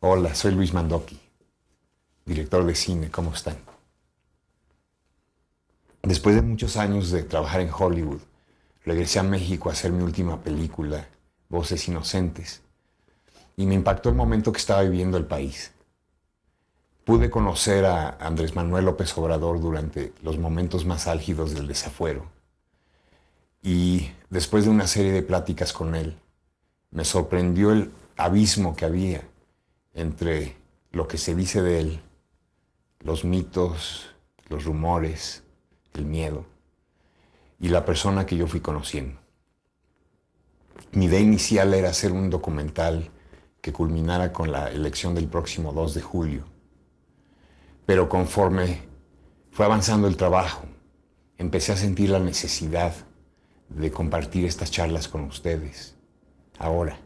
Hola, soy Luis Mandoki, director de cine. ¿Cómo están? Después de muchos años de trabajar en Hollywood, regresé a México a hacer mi última película, Voces Inocentes, y me impactó el momento que estaba viviendo el país. Pude conocer a Andrés Manuel López Obrador durante los momentos más álgidos del desafuero, y después de una serie de pláticas con él, me sorprendió el abismo que había entre lo que se dice de él, los mitos, los rumores, el miedo y la persona que yo fui conociendo. Mi idea inicial era hacer un documental que culminara con la elección del próximo 2 de julio, pero conforme fue avanzando el trabajo, empecé a sentir la necesidad de compartir estas charlas con ustedes, ahora.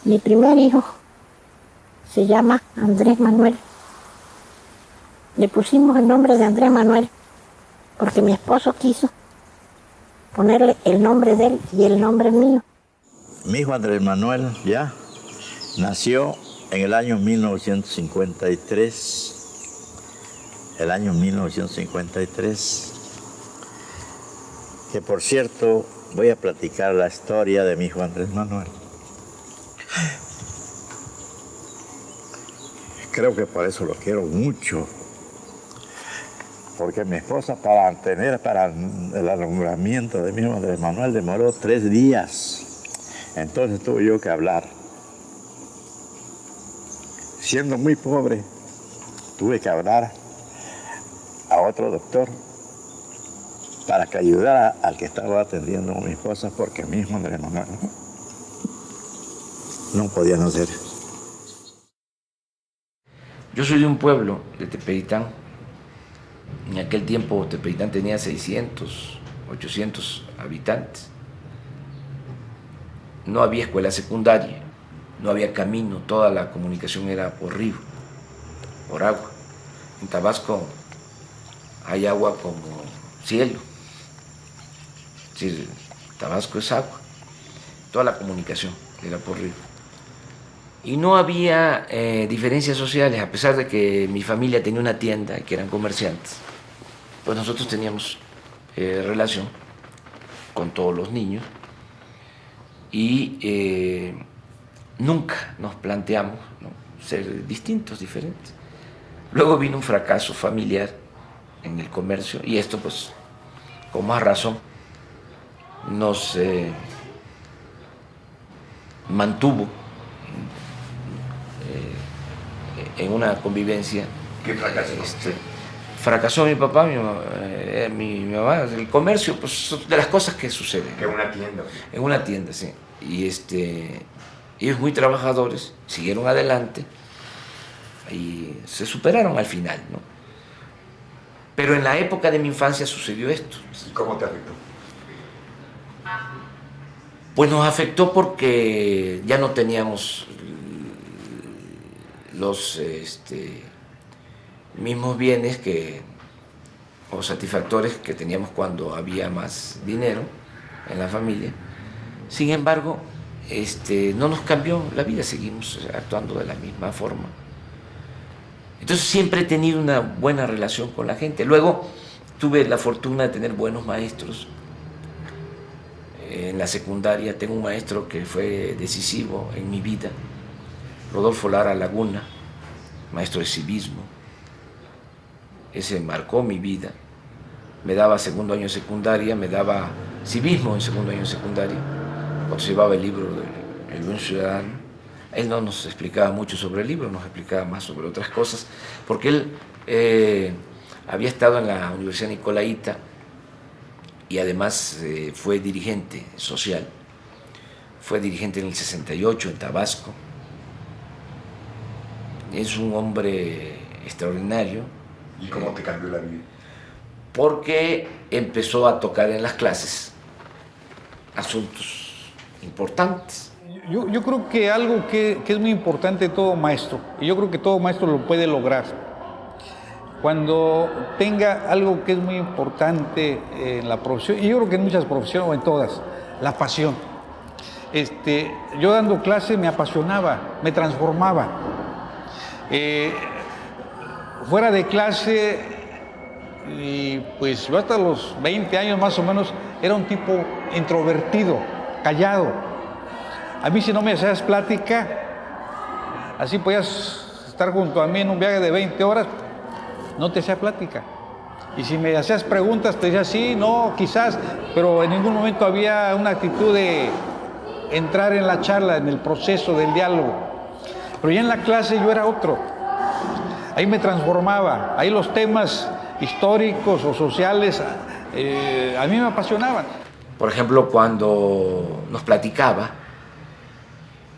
Mi primer hijo se llama Andrés Manuel. Le pusimos el nombre de Andrés Manuel porque mi esposo quiso ponerle el nombre de él y el nombre mío. Mi hijo Andrés Manuel ya nació en el año 1953. El año 1953. Que por cierto, voy a platicar la historia de mi hijo Andrés Manuel. Creo que por eso lo quiero mucho. Porque mi esposa para el alumbramiento de mi hijo Andrés Manuel demoró 3 días. Entonces tuve yo que hablar. Siendo muy pobre, tuve que hablar a otro doctor para que ayudara al que estaba atendiendo a mi esposa, porque mi hijo Andrés Manuel no podía nacer. Yo soy de un pueblo, de Tepeyitán. En aquel tiempo Tepeyitán tenía 600, 800 habitantes. No había escuela secundaria, no había camino, toda la comunicación era por río, por agua. En Tabasco hay agua como cielo. Es decir, Tabasco es agua. Toda la comunicación era por río. Y no había diferencias sociales, a pesar de que mi familia tenía una tienda, que eran comerciantes. Pues nosotros teníamos relación con todos los niños y nunca nos planteamos, ¿no?, ser distintos, diferentes. Luego vino un fracaso familiar en el comercio y esto, pues, con más razón, nos mantuvo en una convivencia. ¿Qué fracaso? Fracasó mi papá, mi mamá. El comercio, pues, son de las cosas que suceden. En una tienda. En una tienda, sí. Y ellos, muy trabajadores, siguieron adelante y se superaron al final, ¿no? Pero en la época de mi infancia sucedió esto. ¿Y cómo te afectó? Pues nos afectó porque ya no teníamos los mismos bienes o satisfactores que teníamos cuando había más dinero en la familia. Sin embargo, no nos cambió la vida, seguimos actuando de la misma forma. Entonces siempre he tenido una buena relación con la gente. Luego tuve la fortuna de tener buenos maestros. En la secundaria tengo un maestro que fue decisivo en mi vida, Rodolfo Lara Laguna, maestro de civismo. Ese marcó mi vida. Me daba segundo año de secundaria, me daba civismo en segundo año de secundaria, cuando se llevaba el libro del El Buen Ciudadano. Él no nos explicaba mucho sobre el libro, nos explicaba más sobre otras cosas, porque él había estado en la Universidad Nicolaita y además fue dirigente social. Fue dirigente en el 68 en Tabasco. Es un hombre extraordinario. ¿Y cómo te cambió la vida? Porque empezó a tocar en las clases asuntos importantes. Yo creo que algo que es muy importante de todo maestro, y yo creo que todo maestro lo puede lograr, cuando tenga algo que es muy importante en la profesión, y yo creo que en muchas profesiones o en todas, la pasión. Yo dando clase me apasionaba, me transformaba. Fuera de clase, y pues yo hasta los 20 años más o menos era un tipo introvertido, callado. A mí si no me hacías plática, así podías estar junto a mí en un viaje de 20 horas, no te hacía plática. Y si me hacías preguntas, te decía sí, no, quizás, pero en ningún momento había una actitud de entrar en la charla, en el proceso del diálogo. Pero ya en la clase yo era otro. Ahí me transformaba, ahí los temas históricos o sociales a mí me apasionaban. Por ejemplo, cuando nos platicaba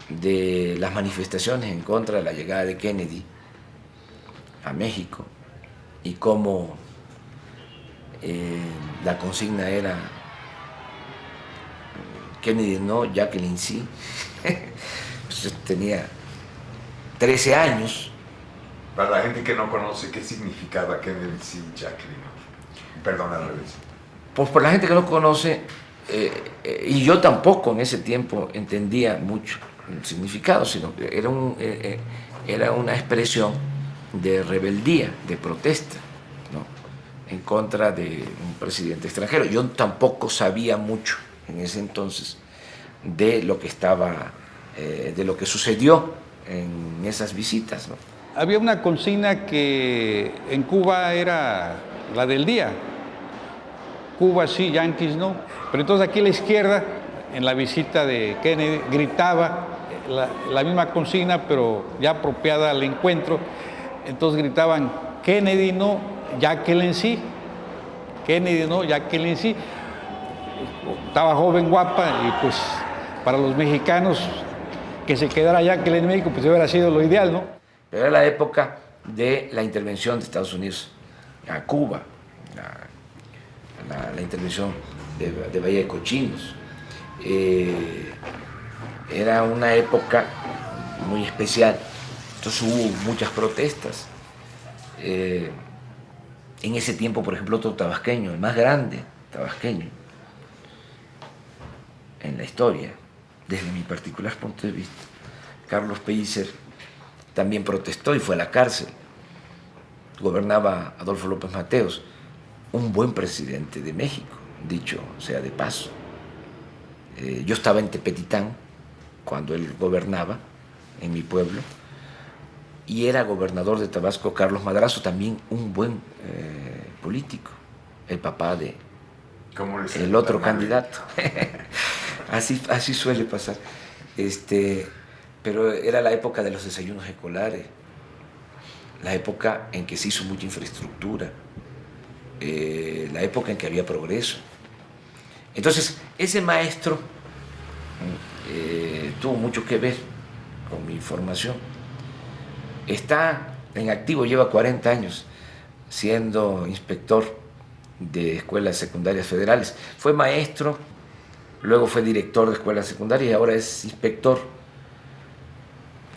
de las manifestaciones en contra de la llegada de Kennedy a México y cómo la consigna era Kennedy no, Jacqueline sí. Pues tenía 13 años. Para la gente que no conoce, ¿qué significaba Kennedy sí, Jacqueline no? Perdón, al revés. Pues por la gente que no conoce, y yo tampoco en ese tiempo entendía mucho el significado, sino que era una expresión de rebeldía, de protesta, ¿no?, en contra de un presidente extranjero. Yo tampoco sabía mucho en ese entonces de lo que de lo que sucedió en esas visitas, ¿no? Había una consigna que en Cuba era la del día. Cuba sí, Yankees no. Pero entonces aquí a la izquierda, en la visita de Kennedy, gritaba la misma consigna, pero ya apropiada al encuentro. Entonces gritaban, Kennedy no, Jacqueline sí. Kennedy no, Jacqueline sí. Estaba joven, guapa, y pues para los mexicanos que se quedara Jacqueline en México, pues hubiera sido lo ideal, ¿no? Pero era la época de la intervención de Estados Unidos a Cuba, la intervención de Bahía de Cochinos. Era una época muy especial, entonces hubo muchas protestas. En ese tiempo, por ejemplo, otro tabasqueño, el más grande tabasqueño en la historia, desde mi particular punto de vista, Carlos Pellicer, también protestó y fue a la cárcel. Gobernaba Adolfo López Mateos, un buen presidente de México, dicho sea de paso. Yo estaba en Tepetitán cuando él gobernaba, en mi pueblo, y era gobernador de Tabasco Carlos Madrazo, también un buen político, el papá de el otro candidato. Así suele pasar. Pero era la época de los desayunos escolares, la época en que se hizo mucha infraestructura, la época en que había progreso. Entonces, ese maestro tuvo mucho que ver con mi formación. Está en activo, lleva 40 años siendo inspector de escuelas secundarias federales. Fue maestro, luego fue director de escuelas secundarias y ahora es inspector.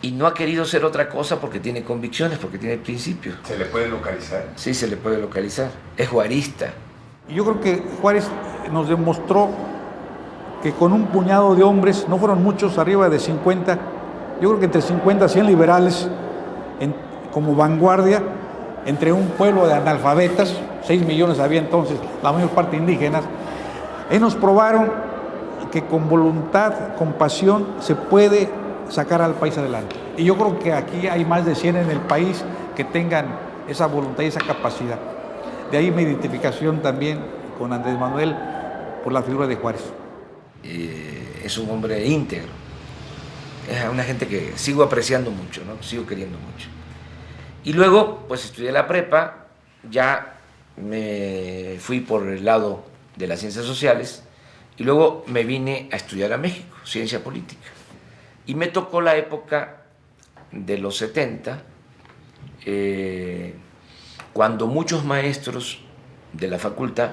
Y no ha querido ser otra cosa porque tiene convicciones, porque tiene principios. ¿Se le puede localizar? Sí, se le puede localizar. Es juarista. Yo creo que Juárez nos demostró que con un puñado de hombres, no fueron muchos, arriba de 50, yo creo que entre 50 y 100 liberales, como vanguardia, entre un pueblo de analfabetas, 6 millones había entonces, la mayor parte indígenas, ahí nos probaron que con voluntad, con pasión, se puede sacar al país adelante. Y yo creo que aquí hay más de 100 en el país que tengan esa voluntad y esa capacidad. De ahí mi identificación también con Andrés Manuel por la figura de Juárez. Es un hombre íntegro, Es una gente que sigo apreciando mucho, ¿no? Sigo queriendo mucho. Y luego, pues estudié la prepa, ya me fui por el lado de las ciencias sociales y luego me vine a estudiar a México, ciencia política. Y me tocó la época de los 70, cuando muchos maestros de la facultad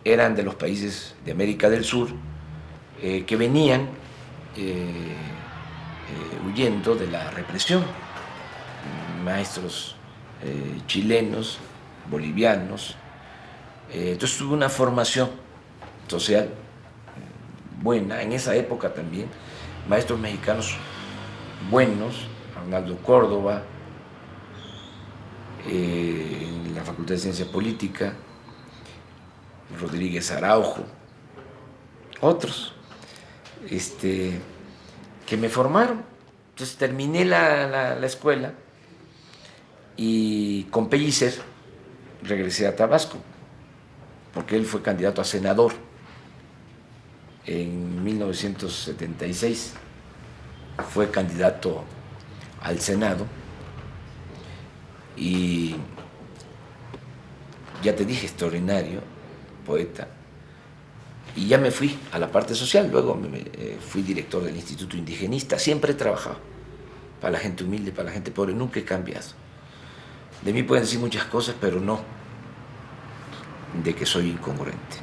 eran de los países de América del Sur, que venían huyendo de la represión. Maestros chilenos, bolivianos. Entonces tuve una formación social buena en esa época también. Maestros mexicanos buenos, Arnaldo Córdoba, en la Facultad de Ciencia Política, Rodríguez Araujo, otros que me formaron. Entonces terminé la escuela y con Pellicer regresé a Tabasco, porque él fue candidato a senador en 1976. Fue candidato al Senado y ya te dije, extraordinario, poeta. Y ya me fui a la parte social, luego fui director del Instituto Indigenista. Siempre he trabajado para la gente humilde, para la gente pobre, nunca he cambiado. De mí pueden decir muchas cosas, pero no de que soy incongruente.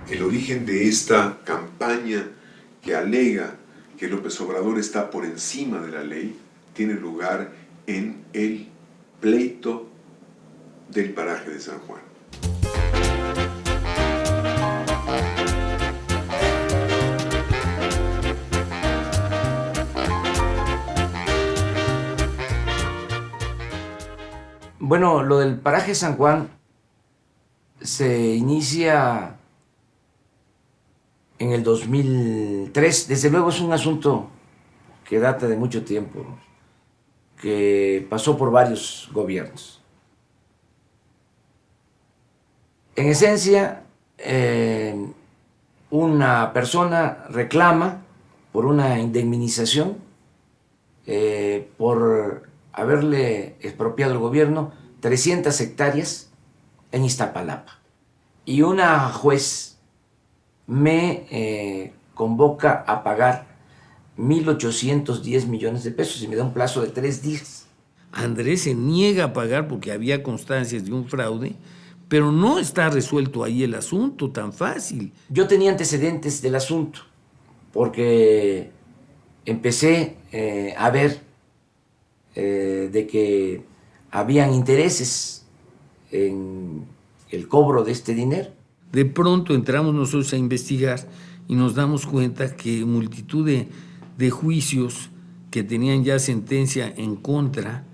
El origen de esta campaña que alega que López Obrador está por encima de la ley tiene lugar en el pleito del paraje de San Juan. Bueno, lo del paraje San Juan se inicia en el 2003. Desde luego es un asunto que data de mucho tiempo, que pasó por varios gobiernos. En esencia, una persona reclama por una indemnización por haberle expropiado el gobierno 300 hectáreas en Iztapalapa. Y una juez me convoca a pagar 1.810 millones de pesos y me da un plazo de 3 días. Andrés se niega a pagar porque había constancias de un fraude, pero no está resuelto ahí el asunto tan fácil. Yo tenía antecedentes del asunto, porque empecé a ver de que habían intereses en el cobro de este dinero. De pronto entramos nosotros a investigar y nos damos cuenta que multitud de juicios que tenían ya sentencia en contra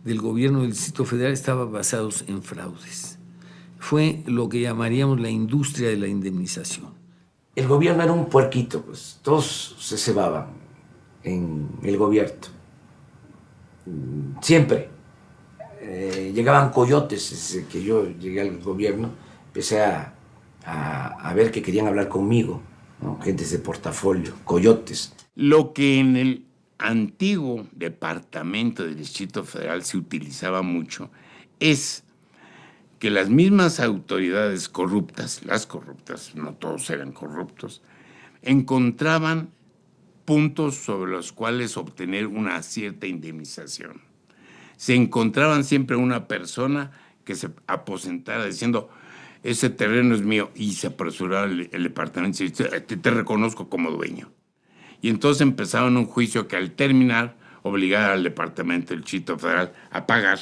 del gobierno del Distrito Federal estaban basados en fraudes. Fue lo que llamaríamos la industria de la indemnización. El gobierno era un puerquito, pues todos se cebaban en el gobierno. Siempre. Llegaban coyotes. Desde que yo llegué al gobierno, empecé a ver que querían hablar conmigo ¿no? Gentes de portafolio, coyotes. Lo que en el antiguo Departamento del Distrito Federal se utilizaba mucho es que las mismas autoridades corruptas, las corruptas, no todos eran corruptos, encontraban puntos sobre los cuales obtener una cierta indemnización. Se encontraban siempre una persona que se aposentara diciendo, ese terreno es mío, y se apresuraba el departamento y dice, te reconozco como dueño. Y entonces empezaban un juicio que al terminar obligaba al Departamento del Distrito Federal a pagar.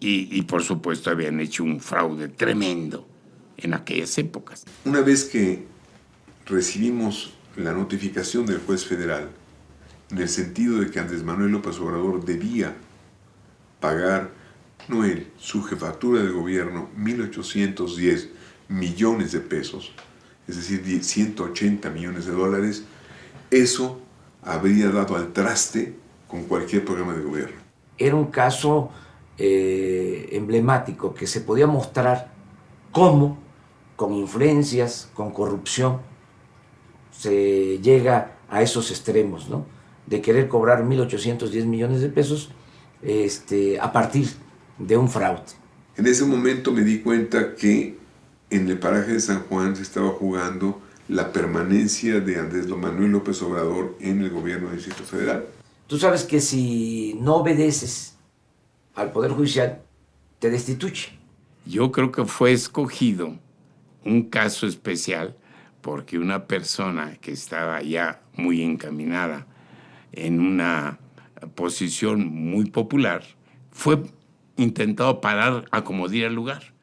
Y por supuesto habían hecho un fraude tremendo en aquellas épocas. Una vez que recibimos la notificación del juez federal, en el sentido de que Andrés Manuel López Obrador debía pagar, no él, su jefatura de gobierno, 1.810 millones de pesos, es decir, 180 millones de dólares, eso habría dado al traste con cualquier programa de gobierno. Era un caso emblemático que se podía mostrar cómo, con influencias, con corrupción, se llega a esos extremos, ¿no? De querer cobrar 1.810 millones de pesos a partir de un fraude. En ese momento me di cuenta que en el paraje de San Juan se estaba jugando la permanencia de Andrés Manuel López Obrador en el gobierno del Distrito Federal. Tú sabes que si no obedeces al Poder Judicial, te destituye. Yo creo que fue escogido un caso especial porque una persona que estaba ya muy encaminada en una posición muy popular fue intentado parar a como diera lugar.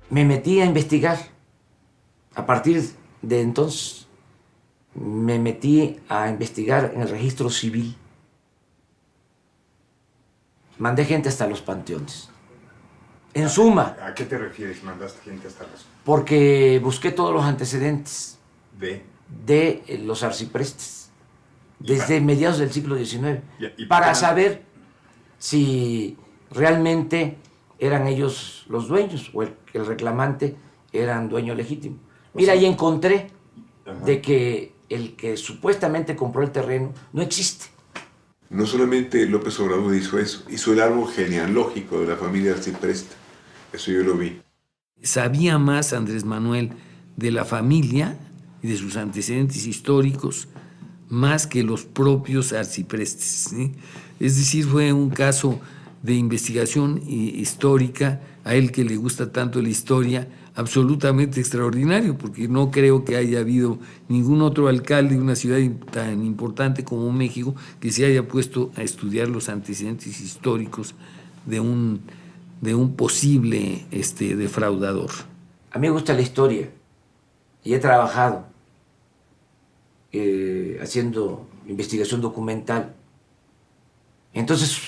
Me metí a investigar. A partir de entonces me metí a investigar en el registro civil. Mandé gente hasta los panteones. En suma. ¿A qué te refieres? ¿Mandaste gente hasta los...? Porque busqué todos los antecedentes de los arciprestes desde mediados del siglo XIX ¿Y para saber si realmente eran ellos los dueños o el reclamante era dueño legítimo. Mira, y encontré de que el que supuestamente compró el terreno no existe. No solamente López Obrador hizo eso, hizo el árbol genealógico de la familia arcipreste. Eso yo lo vi. Sabía más Andrés Manuel de la familia y de sus antecedentes históricos más que los propios arciprestes, ¿sí? Es decir, fue un caso de investigación histórica, a él que le gusta tanto la historia, absolutamente extraordinario, porque no creo que haya habido ningún otro alcalde de una ciudad tan importante como México que se haya puesto a estudiar los antecedentes históricos de un posible defraudador. A mí me gusta la historia y he trabajado haciendo investigación documental. Entonces,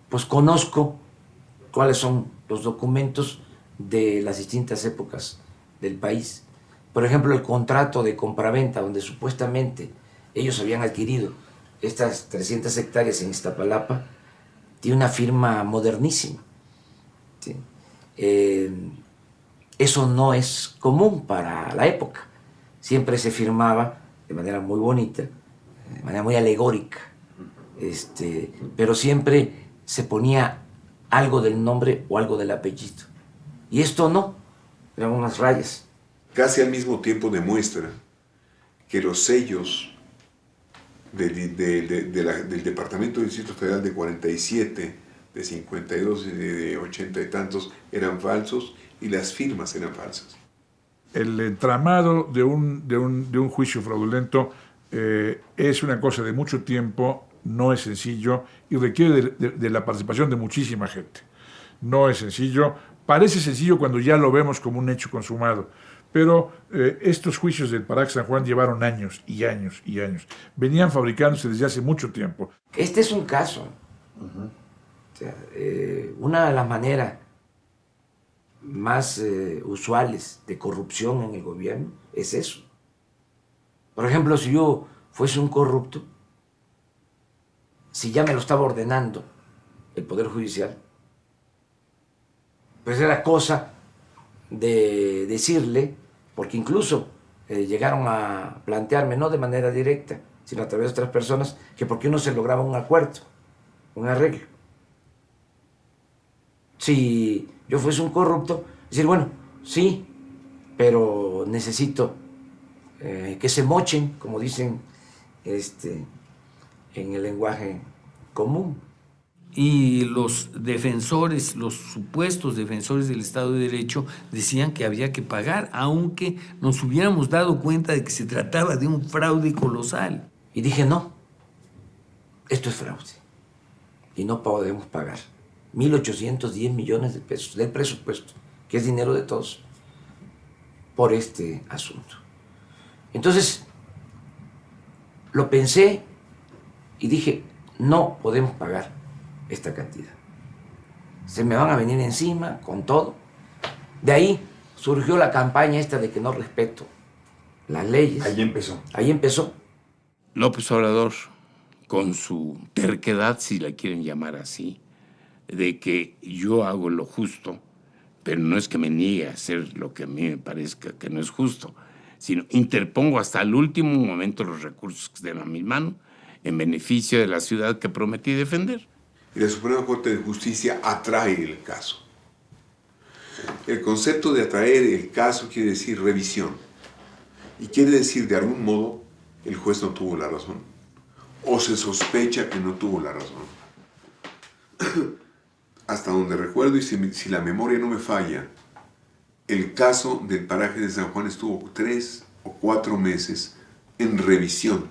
pues conozco cuáles son los documentos de las distintas épocas del país. Por ejemplo, el contrato de compraventa, donde supuestamente ellos habían adquirido estas 300 hectáreas en Iztapalapa, tiene una firma modernísima. ¿Sí? Eso no es común para la época. Siempre se firmaba de manera muy bonita, de manera muy alegórica, pero siempre se ponía algo del nombre o algo del apellido. Y esto no, eran unas rayas. Casi al mismo tiempo demuestra que los sellos del Departamento del Distrito Federal de 47, de 52 y de 80 y tantos eran falsos y las firmas eran falsas. El entramado de un juicio fraudulento es una cosa de mucho tiempo, no es sencillo y requiere de la participación de muchísima gente. No es sencillo, parece sencillo cuando ya lo vemos como un hecho consumado, pero estos juicios del Paraje San Juan llevaron años y años y años. Venían fabricándose desde hace mucho tiempo. Este es un caso. O sea, una de las maneras más usuales de corrupción en el gobierno es eso. Por ejemplo, si yo fuese un corrupto, si ya me lo estaba ordenando el Poder Judicial, pues era cosa de decirle, porque incluso llegaron a plantearme, no de manera directa, sino a través de otras personas, que por qué no se lograba un acuerdo, un arreglo. Si yo fuese un corrupto, decir, bueno, sí, pero necesito que se mochen, como dicen en el lenguaje común. Y los defensores, los supuestos defensores del Estado de Derecho decían que había que pagar, aunque nos hubiéramos dado cuenta de que se trataba de un fraude colosal. Y dije, no, esto es fraude y no podemos pagar 1.810 millones de pesos del presupuesto, que es dinero de todos, por este asunto. Entonces, lo pensé y dije, no podemos pagar esta cantidad. Se me van a venir encima con todo. De ahí surgió la campaña esta de que no respeto las leyes. Ahí empezó. Ahí empezó. López Obrador, con su terquedad, si la quieren llamar así, de que yo hago lo justo, pero no es que me niegue a hacer lo que a mí me parezca que no es justo, sino interpongo hasta el último momento los recursos que estén a mi mano en beneficio de la ciudad que prometí defender. Y la Suprema Corte de Justicia atrae el caso. El concepto de atraer el caso quiere decir revisión. Y quiere decir, de algún modo, el juez no tuvo la razón. O se sospecha que no tuvo la razón. Hasta donde recuerdo, y si la memoria no me falla, el caso del paraje de San Juan estuvo 3 o 4 meses en revisión.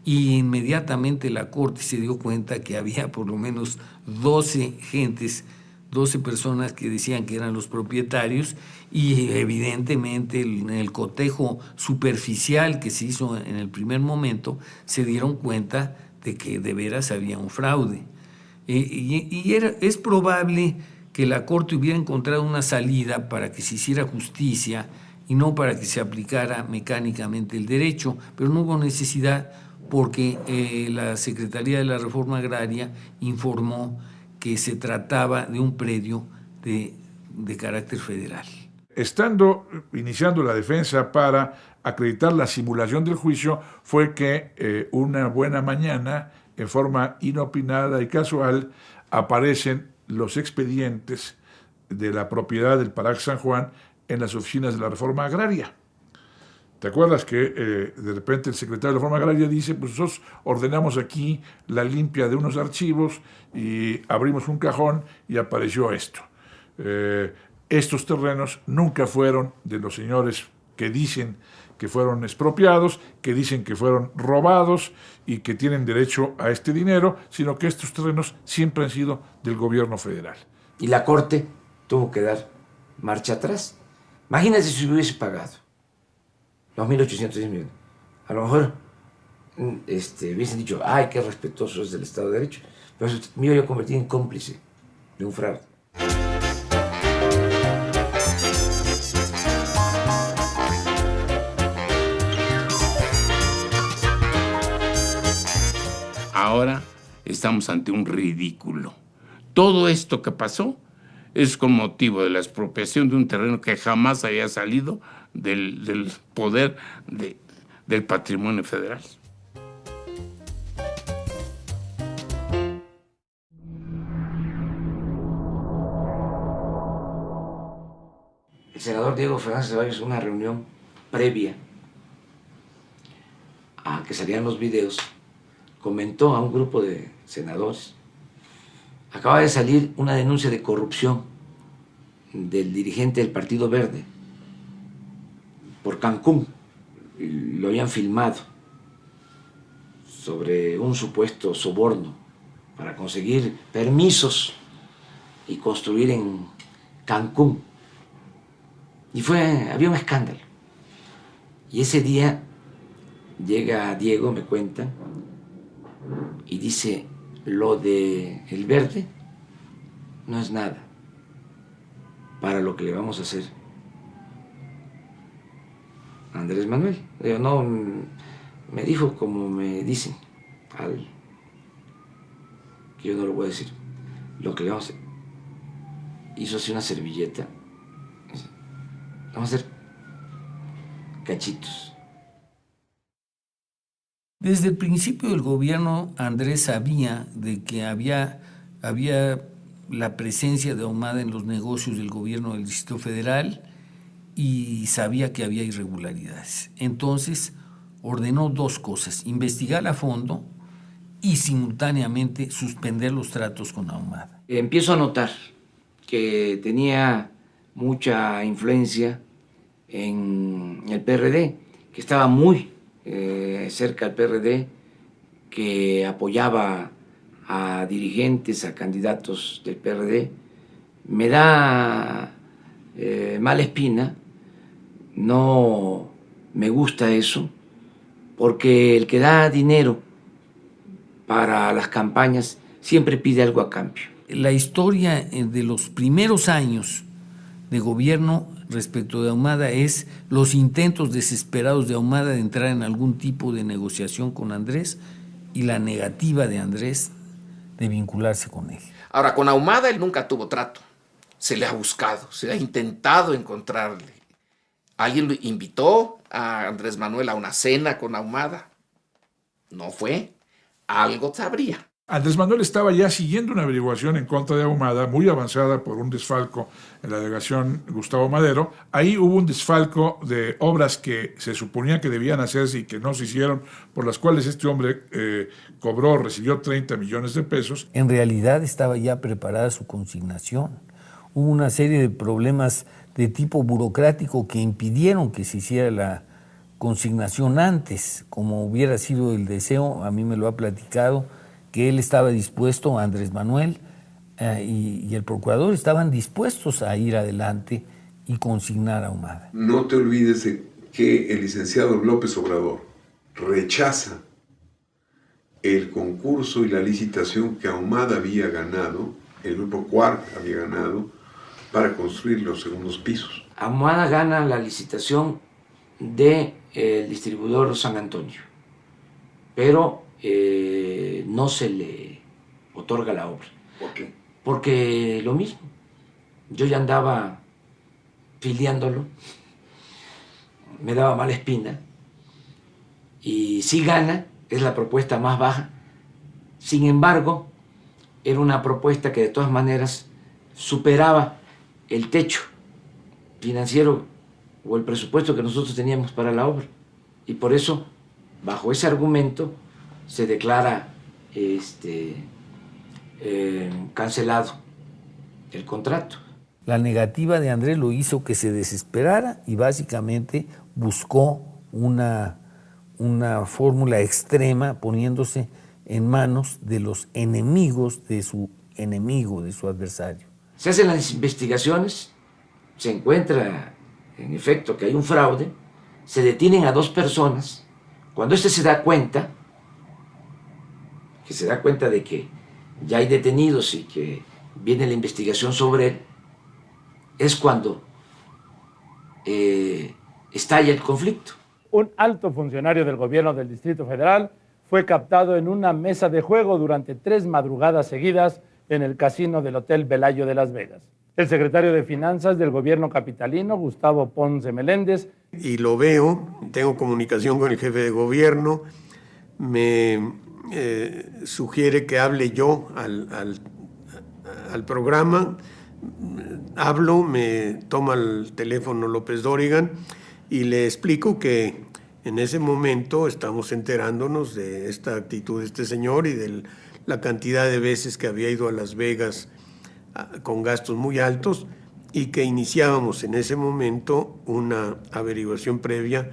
Y inmediatamente la Corte se dio cuenta que había por lo menos 12 gentes, 12 personas que decían que eran los propietarios, y evidentemente en el cotejo superficial que se hizo en el primer momento se dieron cuenta de que de veras había un fraude. Es probable que la Corte hubiera encontrado una salida para que se hiciera justicia y no para que se aplicara mecánicamente el derecho, pero no hubo necesidad, porque la Secretaría de la Reforma Agraria informó que se trataba de un predio de carácter federal. Iniciando la defensa para acreditar la simulación del juicio, fue que una buena mañana, en forma inopinada y casual, aparecen los expedientes de la propiedad del paraje San Juan en las oficinas de la Reforma Agraria. ¿Te acuerdas que de repente el secretario de la Reforma Agraria dice, pues nosotros ordenamos aquí la limpia de unos archivos y abrimos un cajón y apareció esto? Estos terrenos nunca fueron de los señores que dicen que fueron expropiados, que dicen que fueron robados y que tienen derecho a este dinero, sino que estos terrenos siempre han sido del gobierno federal. Y la Corte tuvo que dar marcha atrás. Imagínate si hubiese pagado los 1.810 millones. A lo mejor hubiesen dicho, ay, qué respetuoso es del Estado de Derecho. Pero me iba a convertir en cómplice de un fraude. Ahora estamos ante un ridículo. Todo esto que pasó es con motivo de la expropiación de un terreno que jamás había salido del poder del patrimonio federal. El senador Diego Fernández Ceballos, en una reunión previa a que salían los videos, comentó a un grupo de senadores: acaba de salir una denuncia de corrupción del dirigente del Partido Verde por Cancún. Lo habían filmado sobre un supuesto soborno para conseguir permisos y construir en Cancún. Y había un escándalo. Y ese día llega Diego, me cuenta, y dice, lo de el Verde no es nada. para lo que le vamos a hacer a Andrés Manuel. No, me dijo como me dicen, que yo no lo voy a decir, lo que le vamos a hacer. Hizo así una servilleta. Vamos a hacer cachitos. Desde el principio del gobierno, Andrés sabía de que había la presencia de Ahumada en los negocios del gobierno del Distrito Federal y sabía que había irregularidades. Entonces ordenó dos cosas: investigar a fondo y simultáneamente suspender los tratos con Ahumada. Empiezo a notar que tenía mucha influencia en el PRD, que estaba muy cerca al PRD, que apoyaba a dirigentes, a candidatos del PRD. Me da mala espina, no me gusta eso, porque el que da dinero para las campañas siempre pide algo a cambio. La historia de los primeros años de gobierno respecto de Ahumada es los intentos desesperados de Ahumada de entrar en algún tipo de negociación con Andrés y la negativa de Andrés de vincularse con él. Ahora, con Ahumada él nunca tuvo trato. Se le ha buscado, se le ha intentado encontrarle. ¿Alguien lo invitó a Andrés Manuel a una cena con Ahumada? No fue. Algo sabría. Andrés Manuel estaba ya siguiendo una averiguación en contra de Ahumada, muy avanzada por un desfalco en la delegación Gustavo Madero. Ahí hubo un desfalco de obras que se suponía que debían hacerse y que no se hicieron, por las cuales este hombre recibió 30 millones de pesos. En realidad estaba ya preparada su consignación. Hubo una serie de problemas de tipo burocrático que impidieron que se hiciera la consignación antes, como hubiera sido el deseo. A mí me lo ha platicado, que él estaba dispuesto, Andrés Manuel y el procurador estaban dispuestos a ir adelante y consignar a Ahumada. No te olvides de que el licenciado López Obrador rechaza el concurso y la licitación que Ahumada había ganado, el grupo Quark había ganado, para construir los segundos pisos. Ahumada gana la licitación del distribuidor San Antonio, pero no se le otorga la obra. ¿Por qué? Porque lo mismo, yo ya andaba filiándolo, me daba mala espina, y sí gana, es la propuesta más baja. Sin embargo, era una propuesta que de todas maneras superaba el techo financiero o el presupuesto que nosotros teníamos para la obra, y por eso, bajo ese argumento, se declara cancelado el contrato. La negativa de Andrés lo hizo que se desesperara y básicamente buscó una fórmula extrema, poniéndose en manos de los enemigos de su enemigo, de su adversario. Se hacen las investigaciones, se encuentra en efecto que hay un fraude, se detienen a 2 personas. Cuando se da cuenta, de que ya hay detenidos y que viene la investigación sobre él, es cuando estalla el conflicto. Un alto funcionario del gobierno del Distrito Federal fue captado en una mesa de juego durante 3 madrugadas seguidas en el casino del Hotel Velayo de Las Vegas. El secretario de Finanzas del gobierno capitalino, Gustavo Ponce Meléndez. Y lo veo, tengo comunicación con el jefe de gobierno, me sugiere que hable yo al programa, hablo, me toma el teléfono López Dóriga y le explico que en ese momento estamos enterándonos de esta actitud de este señor y de la cantidad de veces que había ido a Las Vegas con gastos muy altos y que iniciábamos en ese momento una averiguación previa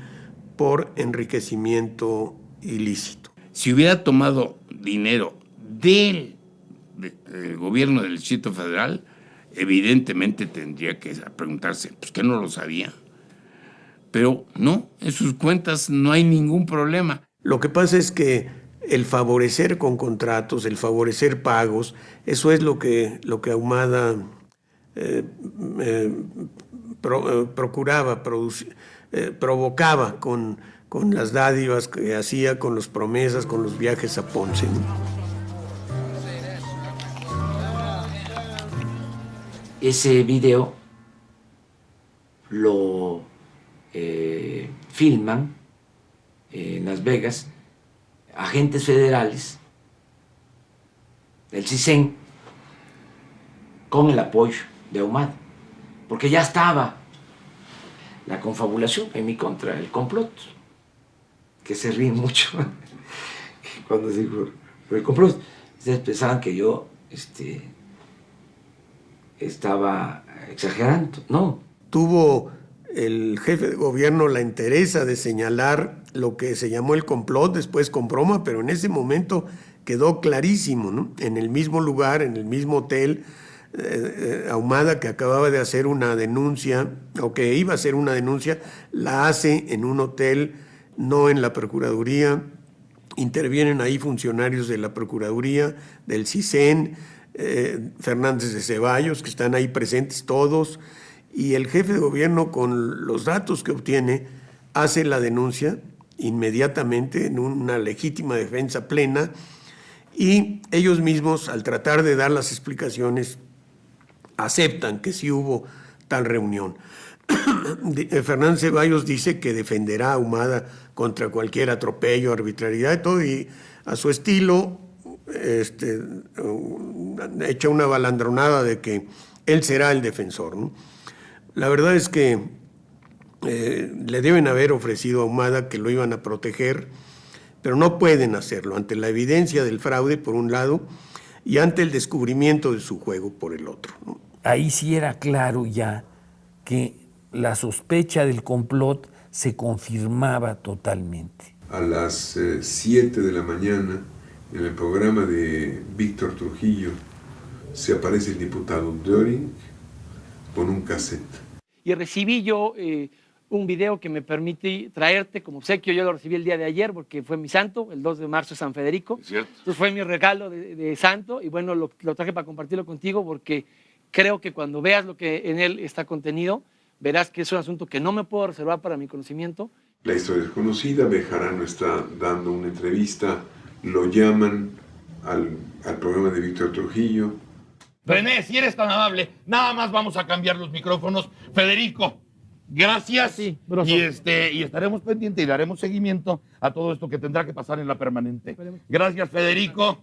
por enriquecimiento ilícito. Si hubiera tomado dinero del gobierno del Distrito Federal, evidentemente tendría que preguntarse, pues que no lo sabía. Pero no, en sus cuentas no hay ningún problema. Lo que pasa es que el favorecer con contratos, el favorecer pagos, eso es lo que Ahumada provocaba con las dádivas que hacía, con las promesas, con los viajes a Ponce, ¿no? Ese video lo filman en Las Vegas agentes federales del CISEN con el apoyo de Ahumada, porque ya estaba la confabulación en mi contra, el complot, que se ríen mucho cuando digo el complot. Ustedes pensaban que yo estaba exagerando, no. Tuvo el jefe de gobierno la entereza de señalar lo que se llamó el complot, después con broma, pero en ese momento quedó clarísimo, ¿no? En el mismo lugar, en el mismo hotel, Ahumada, que acababa de hacer una denuncia, o que iba a hacer una denuncia, la hace en un hotel, no en la Procuraduría. Intervienen ahí funcionarios de la Procuraduría, del CISEN, Fernández de Ceballos, que están ahí presentes todos, y el jefe de gobierno, con los datos que obtiene, hace la denuncia inmediatamente en una legítima defensa plena, y ellos mismos, al tratar de dar las explicaciones, aceptan que sí hubo tal reunión. Fernández Ceballos dice que defenderá a Ahumada contra cualquier atropello, arbitrariedad y todo, y a su estilo echa una balandronada de que él será el defensor, ¿no? La verdad es que le deben haber ofrecido a Ahumada que lo iban a proteger, pero no pueden hacerlo ante la evidencia del fraude, por un lado, y ante el descubrimiento de su juego, por el otro, ¿no? Ahí sí era claro ya que la sospecha del complot se confirmaba totalmente. A las 7 de la mañana, en el programa de Víctor Trujillo, se aparece el diputado Döring con un cassette. Y recibí yo un video que me permite traerte como obsequio. Yo lo recibí el día de ayer porque fue mi santo, el 2 de marzo es San Federico. ¿Cierto? Entonces fue mi regalo de santo y bueno, lo traje para compartirlo contigo porque creo que cuando veas lo que en él está contenido, verás que es un asunto que no me puedo reservar para mi conocimiento. La historia es conocida, Bejarano está dando una entrevista, lo llaman al programa de Víctor Trujillo. René, si eres tan amable, nada más vamos a cambiar los micrófonos. Federico, gracias. Sí, y estaremos pendientes y daremos seguimiento a todo esto que tendrá que pasar en la permanente. Gracias, Federico.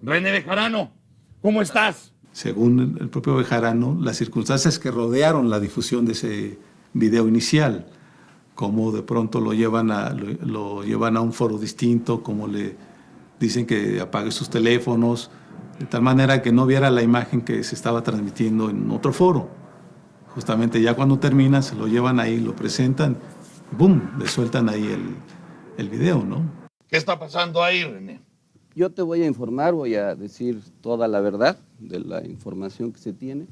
René Bejarano, ¿cómo estás? Según el propio Bejarano, las circunstancias que rodearon la difusión de ese video inicial, cómo de pronto lo llevan a un foro distinto, cómo le dicen que apague sus teléfonos, de tal manera que no viera la imagen que se estaba transmitiendo en otro foro. Justamente ya cuando termina, se lo llevan ahí, lo presentan, ¡boom!, le sueltan ahí el video, ¿no? ¿Qué está pasando ahí, René? Yo te voy a informar, voy a decir toda la verdad de la información que se tiene.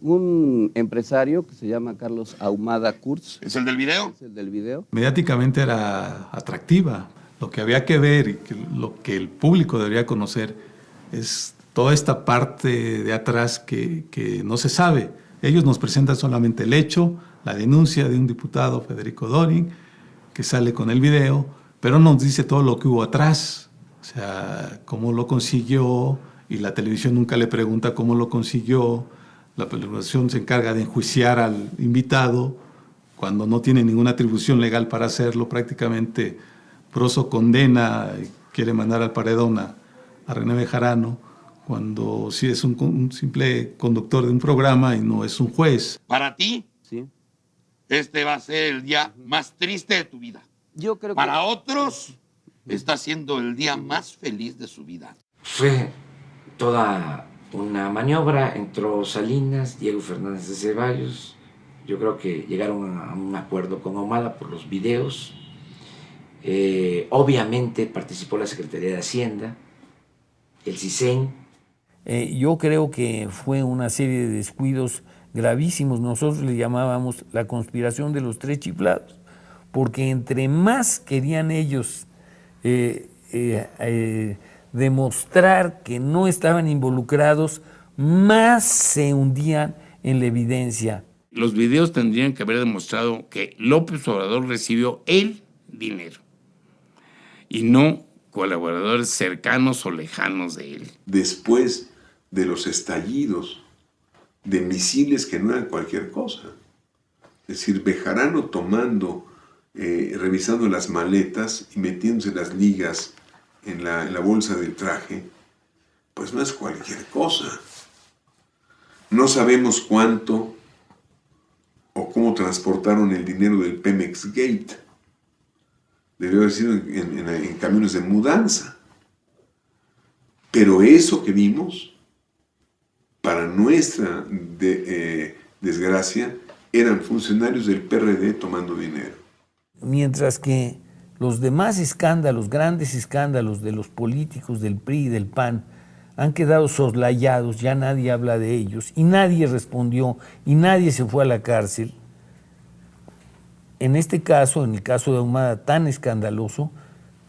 Un empresario que se llama Carlos Ahumada Kurz. ¿Es el del video? Es el del video. Mediáticamente era atractiva. Lo que había que ver y lo que el público debería conocer es toda esta parte de atrás que no se sabe. Ellos nos presentan solamente el hecho, la denuncia de un diputado, Federico Döring, que sale con el video, pero nos dice todo lo que hubo atrás. O sea, cómo lo consiguió, y la televisión nunca le pregunta cómo lo consiguió. La televisión se encarga de enjuiciar al invitado cuando no tiene ninguna atribución legal para hacerlo. Prácticamente Broso condena y quiere mandar al paredón a René Bejarano, cuando sí es un simple conductor de un programa y no es un juez. ¿Para ti? Sí. Este va a ser el día más triste de tu vida. Yo creo que... Para otros, está siendo el día más feliz de su vida. Fue toda una maniobra, entró Salinas, Diego Fernández de Ceballos, yo creo que llegaron a un acuerdo con Ahumada por los videos. Obviamente participó la Secretaría de Hacienda, el CISEN. Yo creo que fue una serie de descuidos gravísimos. Nosotros le llamábamos la conspiración de los tres chiflados, porque entre más querían ellos demostrar que no estaban involucrados, más se hundían en la evidencia. Los videos tendrían que haber demostrado que López Obrador recibió el dinero y no colaboradores cercanos o lejanos de él. Después de los estallidos de misiles que no eran cualquier cosa. Es decir, Bejarano tomando, revisando las maletas y metiéndose las ligas en la bolsa del traje, pues no es cualquier cosa. No sabemos cuánto o cómo transportaron el dinero del Pemex Gate. Debió haber sido en camiones de mudanza. Pero eso que vimos, para nuestra desgracia, eran funcionarios del PRD tomando dinero. Mientras que los demás escándalos, grandes escándalos de los políticos del PRI y del PAN, han quedado soslayados, ya nadie habla de ellos, y nadie respondió, y nadie se fue a la cárcel. En este caso, en el caso de Ahumada, tan escandaloso,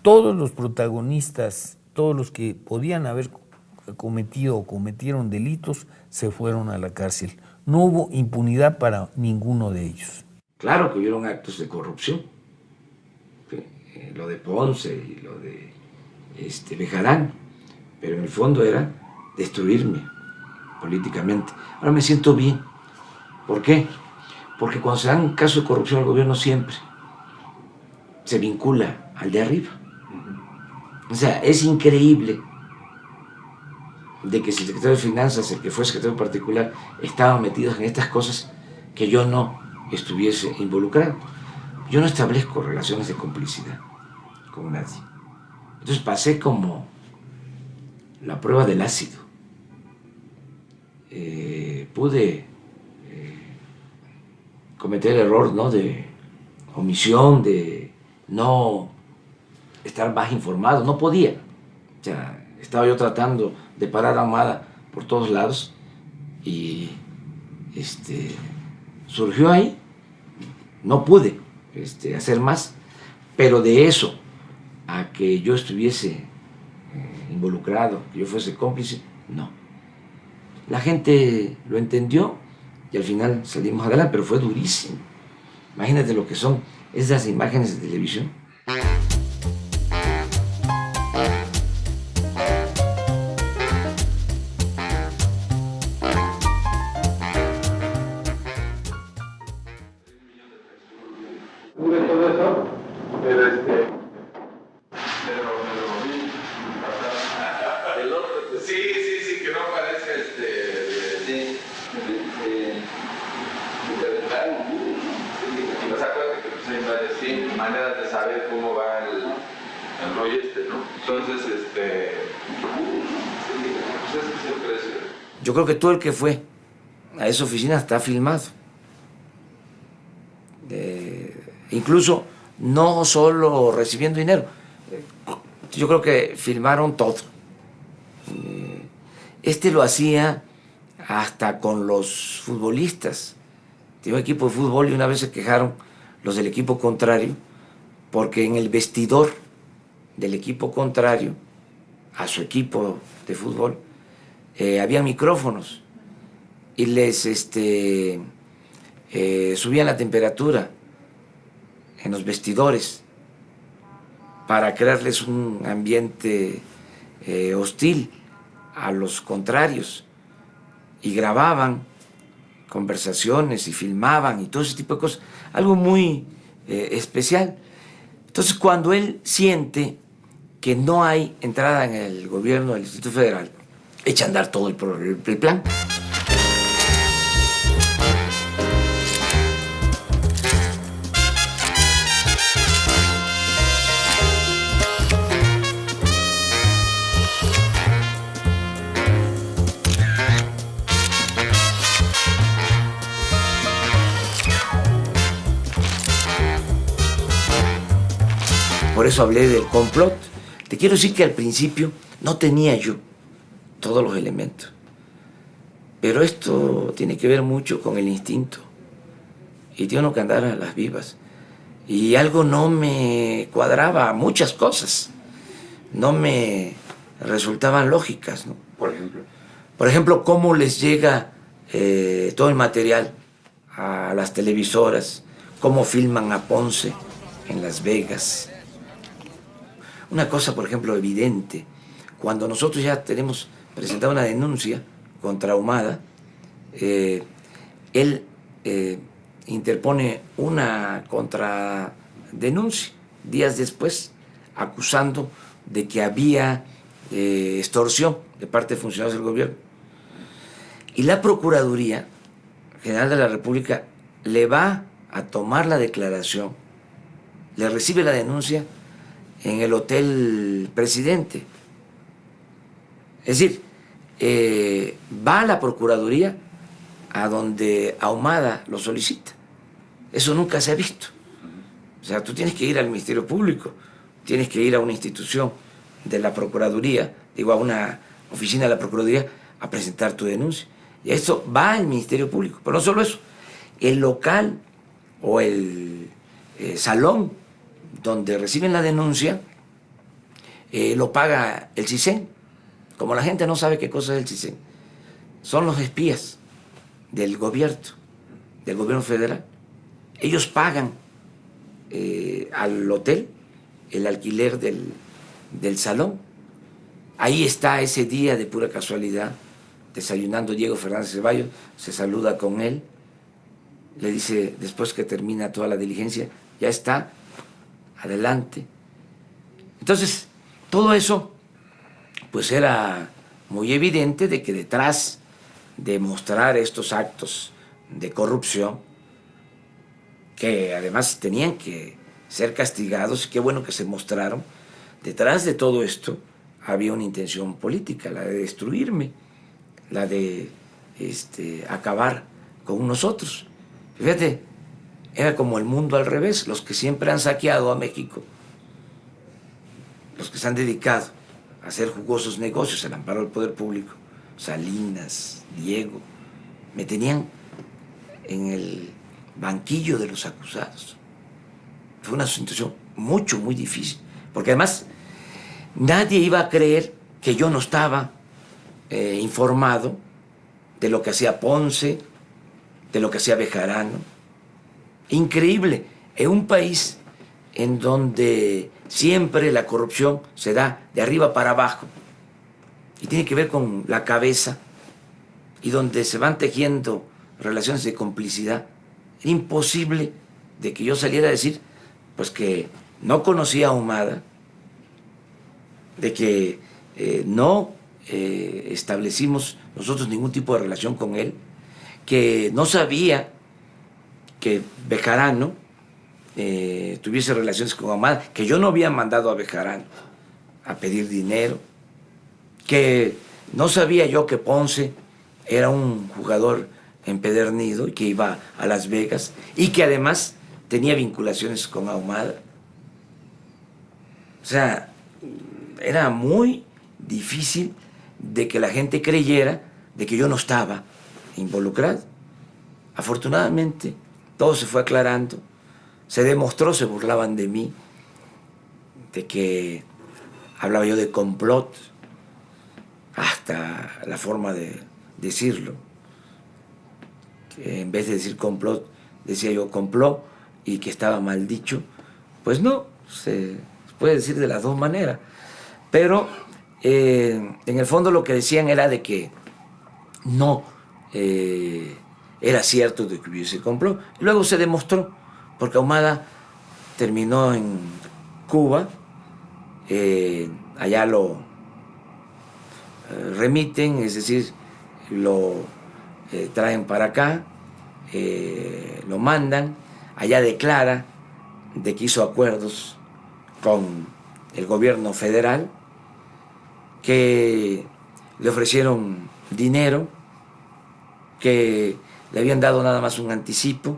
todos los protagonistas, todos los que podían haber cometido o cometieron delitos, se fueron a la cárcel. No hubo impunidad para ninguno de ellos. Claro que hubieron actos de corrupción. Lo de Ponce y lo de Bejarano, pero en el fondo era destruirme políticamente. Ahora me siento bien. ¿Por qué? Porque cuando se dan casos de corrupción, el gobierno siempre se vincula al de arriba. O sea, es increíble de que si el secretario de Finanzas, el que fue secretario particular, estaban metidos en estas cosas, que yo no estuviese involucrado. Yo no establezco relaciones de complicidad con nadie. Entonces pasé como la prueba del ácido. Pude cometer el error, ¿no?, de omisión, de no estar más informado. No podía. O sea, estaba yo tratando de parar a Ahumada por todos lados y surgió ahí. No pude hacer más, pero de eso a que yo estuviese involucrado, que yo fuese cómplice, no. La gente lo entendió y al final salimos adelante, pero fue durísimo. Imagínate lo que son esas imágenes de televisión. Yo creo que todo el que fue a esa oficina está filmado. Incluso no solo recibiendo dinero. Yo creo que filmaron todo. Lo hacía hasta con los futbolistas. Tenía un equipo de fútbol y una vez se quejaron los del equipo contrario porque en el vestidor del equipo contrario a su equipo de fútbol había micrófonos y les subían la temperatura en los vestidores para crearles un ambiente hostil a los contrarios, y grababan conversaciones y filmaban y todo ese tipo de cosas, algo muy especial. Entonces, cuando él siente que no hay entrada en el gobierno del Distrito Federal, echa a andar todo el plan. Por eso hablé del complot. Te quiero decir que al principio no tenía yo todos los elementos. Pero esto tiene que ver mucho con el instinto. Y tengo que andar a las vivas. Y algo no me cuadraba, muchas cosas no me resultaban lógicas, ¿no? Por ejemplo. Por ejemplo, cómo les llega todo el material a las televisoras, cómo filman a Ponce en Las Vegas. Una cosa, por ejemplo, evidente, cuando nosotros ya tenemos presentada una denuncia contra Ahumada, él interpone una contradenuncia días después, acusando de que había extorsión de parte de funcionarios del gobierno. Y la Procuraduría General de la República le va a tomar la declaración, le recibe la denuncia en el Hotel Presidente. Es decir, va a la Procuraduría a donde Ahumada lo solicita. Eso nunca se ha visto. O sea, tú tienes que ir al Ministerio Público, tienes que ir a una institución de la Procuraduría, digo, a una oficina de la Procuraduría, a presentar tu denuncia. Y eso va al Ministerio Público. Pero no solo eso, el local o el salón donde reciben la denuncia lo paga el CISEN. Como la gente no sabe qué cosa es el CISEN, son los espías del gobierno federal. Ellos pagan al hotel el alquiler del salón. Ahí está ese día de pura casualidad, desayunando Diego Fernández Ceballos, se saluda con él, le dice, después que termina toda la diligencia, ya está, adelante. Entonces, todo eso, pues era muy evidente de que detrás de mostrar estos actos de corrupción, que además tenían que ser castigados, y qué bueno que se mostraron, detrás de todo esto había una intención política, la de destruirme, la de acabar con nosotros. Fíjate, era como el mundo al revés, los que siempre han saqueado a México, los que se han dedicado a hacer jugosos negocios al amparo del poder público, Salinas, Diego, me tenían en el banquillo de los acusados. Fue una situación muy difícil, porque además nadie iba a creer que yo no estaba informado de lo que hacía Ponce, de lo que hacía Bejarano. Increíble, en un país en donde siempre la corrupción se da de arriba para abajo y tiene que ver con la cabeza, y donde se van tejiendo relaciones de complicidad, era imposible de que yo saliera a decir pues que no conocía a Ahumada, de que no establecimos nosotros ningún tipo de relación con él, que no sabía que Bejarano tuviese relaciones con Ahumada, que yo no había mandado a Bejarano a pedir dinero, que no sabía yo que Ponce era un jugador empedernido y que iba a Las Vegas y que además tenía vinculaciones con Ahumada. O sea, era muy difícil de que la gente creyera de que yo no estaba involucrado. Afortunadamente, todo se fue aclarando, se demostró, se burlaban de mí, de que hablaba yo de complot, hasta la forma de decirlo, que en vez de decir complot, decía yo complot y que estaba mal dicho. Pues no, se puede decir de las dos maneras, pero en el fondo lo que decían era de que no era cierto de que hubiese complot. Luego se demostró, porque Ahumada terminó en Cuba, allá lo remiten, es decir, lo traen para acá, lo mandan, allá declara de que hizo acuerdos con el gobierno federal, que le ofrecieron dinero, que le habían dado nada más un anticipo.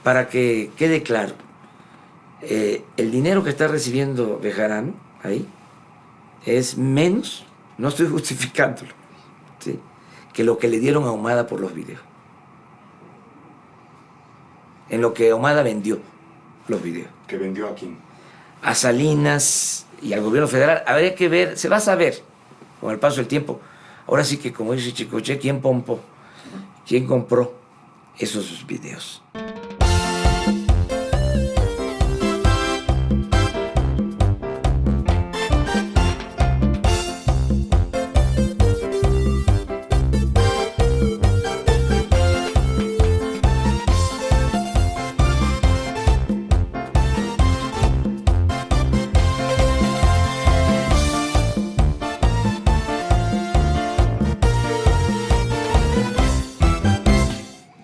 Para que quede claro, el dinero que está recibiendo Bejarano ahí es menos, no estoy justificándolo, ¿sí?, que lo que le dieron a Ahumada por los videos. En lo que Ahumada vendió los videos. ¿Que vendió a quién? A Salinas y al gobierno federal. Habría que ver, se va a saber con el paso del tiempo Ahora sí que, como dice Chicoche, ¿quién pompó? ¿Quién compró esos videos?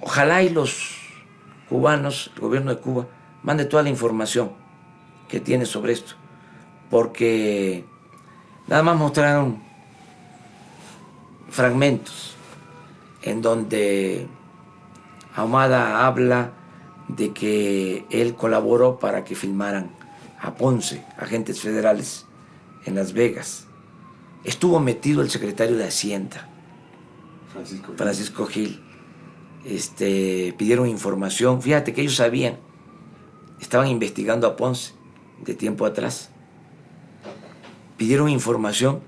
Ojalá y los cubanos, el gobierno de Cuba, mande toda la información que tiene sobre esto, porque nada más mostraron fragmentos en donde Ahumada habla de que él colaboró para que filmaran a Ponce, agentes federales, en Las Vegas. Estuvo metido el secretario de Hacienda, Francisco Gil. Pidieron información. Fíjate que ellos sabían, estaban investigando a Ponce de tiempo atrás. Pidieron información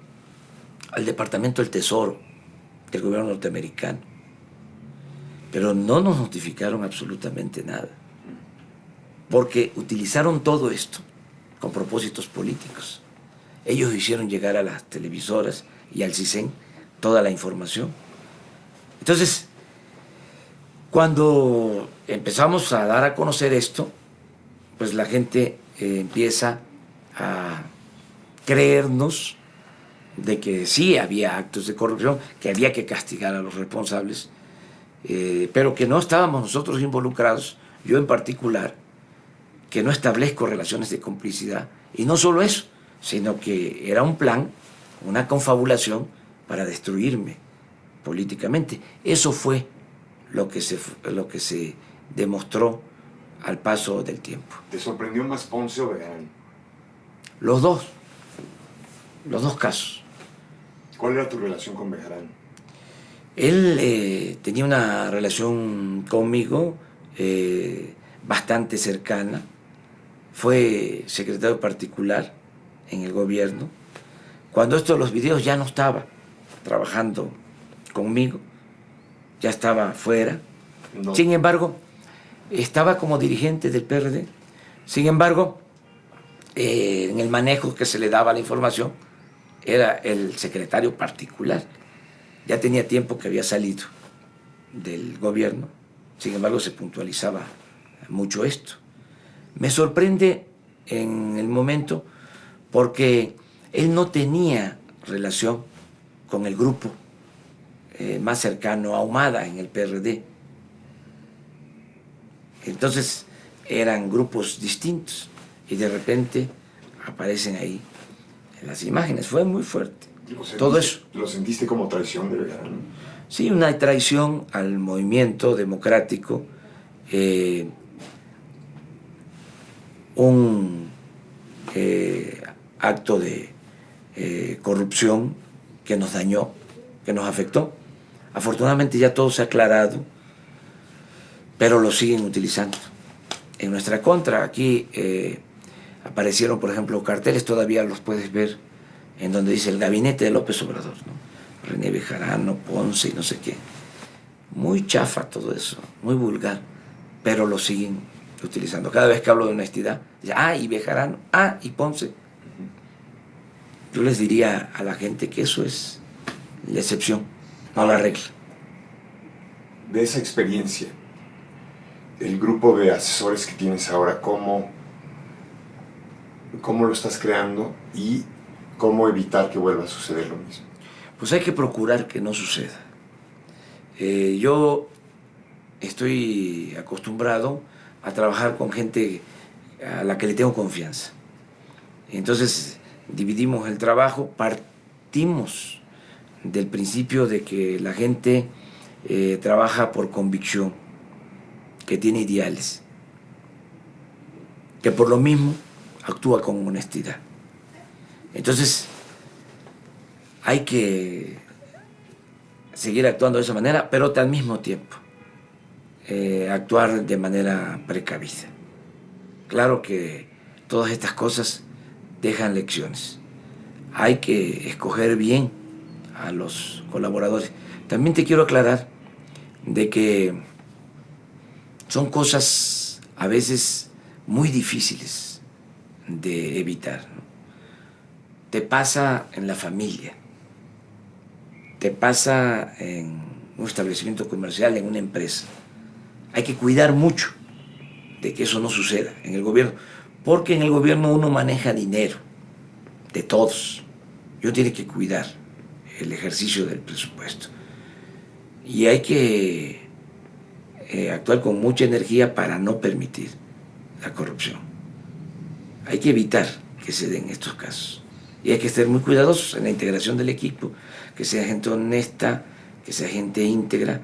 al Departamento del Tesoro del gobierno norteamericano, pero no nos notificaron absolutamente nada, porque utilizaron todo esto con propósitos políticos. Ellos hicieron llegar a las televisoras y al CISEN toda la información. Entonces, cuando empezamos a dar a conocer esto, pues la gente empieza a creernos de que sí había actos de corrupción, que había que castigar a los responsables, pero que no estábamos nosotros involucrados, yo en particular, que no establezco relaciones de complicidad. Y no solo eso, sino que era un plan, una confabulación para destruirme políticamente. Eso fue lo que se demostró al paso del tiempo. ¿Te sorprendió más Ponce o Bejarano? Los dos casos. ¿Cuál era tu relación con Bejarano? Él tenía una relación conmigo bastante cercana. Fue secretario particular en el gobierno. Cuando esto de los videos ya no estaba trabajando conmigo, ya estaba fuera. No. Sin embargo, estaba como dirigente del PRD. Sin embargo, en el manejo que se le daba a la información, era el secretario particular. Ya tenía tiempo que había salido del gobierno. Sin embargo, se puntualizaba mucho esto. Me sorprende en el momento porque él no tenía relación con el grupo más cercano a Ahumada en el PRD. Entonces eran grupos distintos y de repente aparecen ahí en las imágenes. Fue muy fuerte. Todo eso. ¿Lo sentiste como traición de Bejarano? Sí, una traición al movimiento democrático, un acto de corrupción que nos dañó, que nos afectó. Afortunadamente ya todo se ha aclarado, pero lo siguen utilizando en nuestra contra. Aquí aparecieron, por ejemplo, carteles, todavía los puedes ver, en donde dice el gabinete de López Obrador, ¿no? René Bejarano, Ponce y no sé qué. Muy chafa todo eso, muy vulgar, pero lo siguen utilizando. Cada vez que hablo de honestidad, y Bejarano, y Ponce. Yo les diría a la gente que eso es la excepción, no la regla. De esa experiencia, el grupo de asesores que tienes ahora, ¿cómo lo estás creando y cómo evitar que vuelva a suceder lo mismo? Pues hay que procurar que no suceda. Yo estoy acostumbrado a trabajar con gente a la que le tengo confianza. Entonces dividimos el trabajo, partimos del principio de que la gente trabaja por convicción, que tiene ideales, que por lo mismo actúa con honestidad. Entonces hay que seguir actuando de esa manera, pero al mismo tiempo actuar de manera precavida. Claro que todas estas cosas dejan lecciones. Hay que escoger bien a los colaboradores. También te quiero aclarar de que son cosas a veces muy difíciles de evitar, ¿no? Te pasa en la familia, te pasa en un establecimiento comercial, en una empresa. Hay que cuidar mucho de que eso no suceda en el gobierno, porque en el gobierno uno maneja dinero de todos. Uno tiene que cuidar el ejercicio del presupuesto. Y hay que actuar con mucha energía para no permitir la corrupción. Hay que evitar que se den estos casos. Y hay que estar muy cuidadosos en la integración del equipo, que sea gente honesta, que sea gente íntegra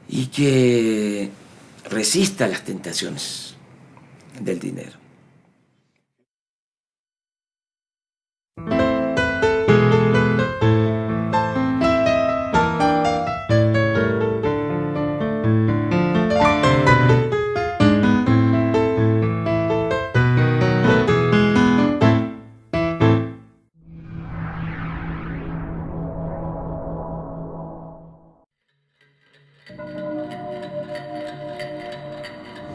y que resista las tentaciones del dinero.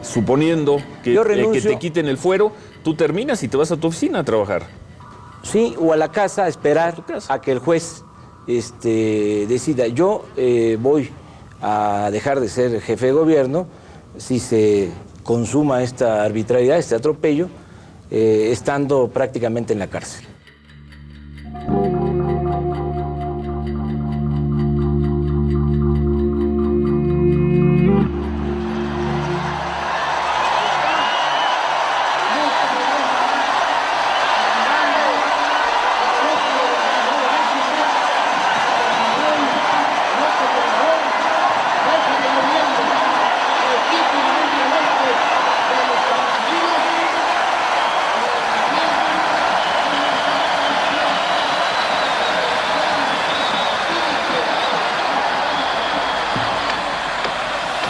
Suponiendo que te quiten el fuero, tú terminas y te vas a tu oficina a trabajar. Sí, o a la casa a esperar a que el juez decida. Yo voy a dejar de ser jefe de gobierno si se consuma esta arbitrariedad, este atropello, estando prácticamente en la cárcel.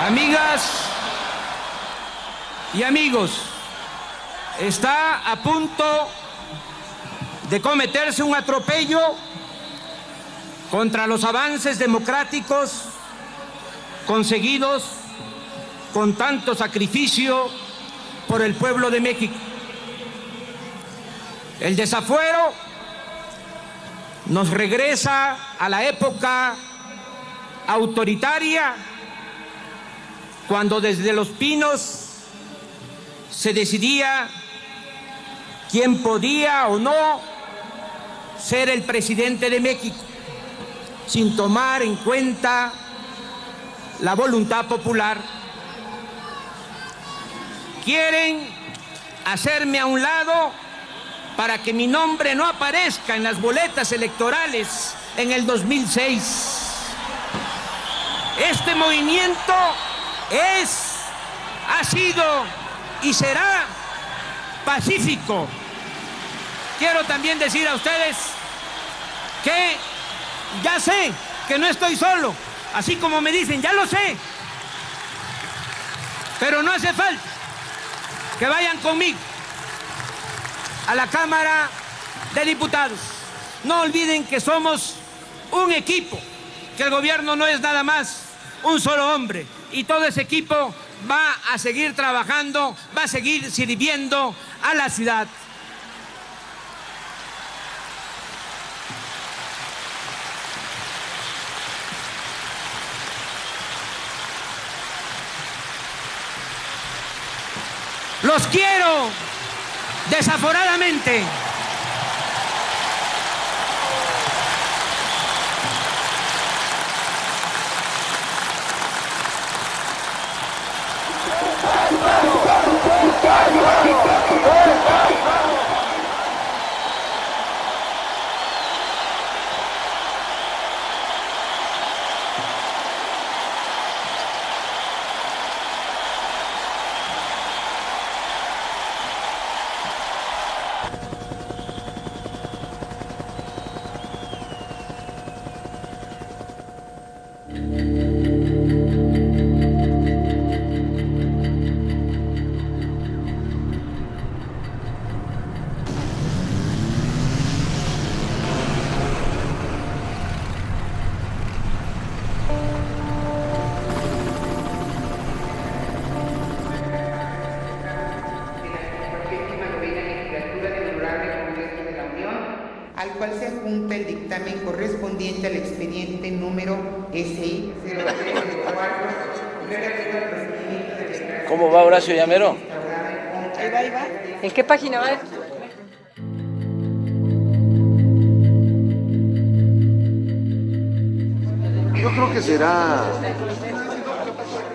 Amigas y amigos, está a punto de cometerse un atropello contra los avances democráticos conseguidos con tanto sacrificio por el pueblo de México. El desafuero nos regresa a la época autoritaria, cuando desde Los Pinos se decidía quién podía o no ser el presidente de México, sin tomar en cuenta la voluntad popular. Quieren hacerme a un lado para que mi nombre no aparezca en las boletas electorales en el 2006. Este movimiento ha sido y será pacífico. Quiero también decir a ustedes que ya sé que no estoy solo, así como me dicen, ya lo sé, pero no hace falta que vayan conmigo a la Cámara de Diputados. No olviden que somos un equipo, que el gobierno no es nada más un solo hombre, y todo ese equipo va a seguir trabajando, va a seguir sirviendo a la ciudad. Los quiero desaforadamente. al cual se adjunta el dictamen correspondiente al expediente número SI 0304, relativo al procedimiento de declaración. ¿Cómo va Horacio Llamero? Ahí va, ahí va. ¿En qué página va? Yo creo que será,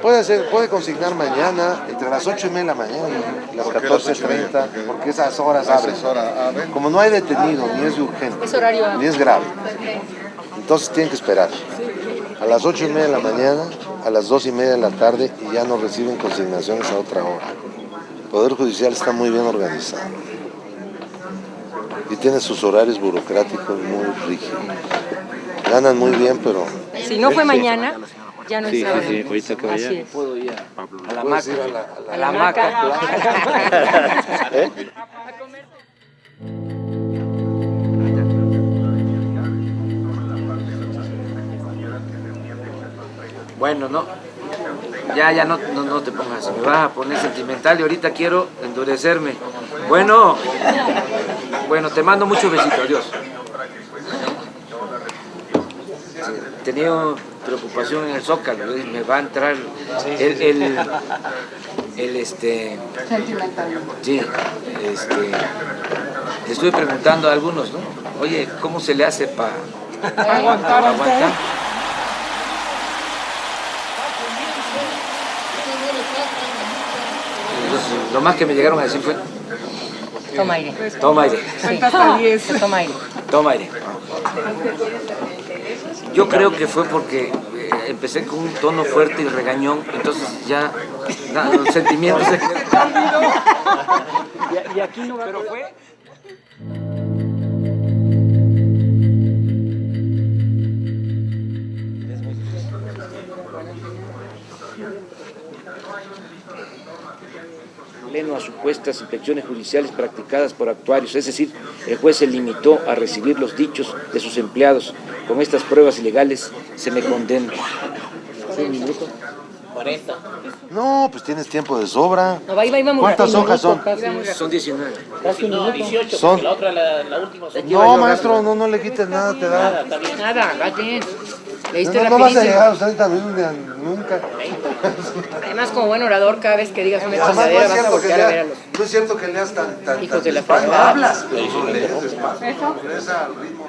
puede consignar mañana, entre las 8:30 de la mañana y las 14:30, porque esas horas abren. Como no hay detenido, ni es de urgente, Es horario. ni es grave, entonces tienen que esperar. A las 8:30 de la mañana, a las 2:30 de la tarde, y ya no reciben consignaciones a otra hora. El Poder Judicial está muy bien organizado y tiene sus horarios burocráticos muy rígidos. Ganan muy bien, pero... Si no fue mañana, ya no Sí, está. sí, ahorita que vaya. Así es. Puedo ir a la Puedes hamaca. ir A la hamaca. ¿Eh? Bueno, no. Ya no te pongas. Me vas a poner sentimental y ahorita quiero endurecerme. Bueno, te mando muchos besitos. Adiós. Tenía preocupación en el Zócalo, me va a entrar sí, le estuve preguntando a algunos, ¿no? Oye, ¿cómo se le hace para aguantar? Lo más que me llegaron a decir fue... Toma aire. Toma aire. Sí. Toma aire. Toma aire. Yo creo que fue porque empecé con un tono fuerte y regañón, entonces ya los sentimientos se quedaron. Y aquí no va. Pero fue... Pleno a supuestas inspecciones judiciales practicadas por actuarios, es decir, el juez se limitó a recibir los dichos de sus empleados. Con estas pruebas ilegales se me condena. 40. No, pues tienes tiempo de sobra. No, ahí vamos. ¿Cuántas hojas son? Son 19. Casi un minuto. 18, Son- porque la otra, la última. No, maestro, no le quites nada, te da. Nada, está bien. Nada, va bien. Leíste No vas a rapidísimo. llegar a los 30 minutos nunca. Además, como buen orador, cada vez que digas una Además, chingadera vas a voltear a ver a los no es cierto que leas tan hijos de la despacio. fregada. Hablas, pero no lees despacio. Lees al ritmo.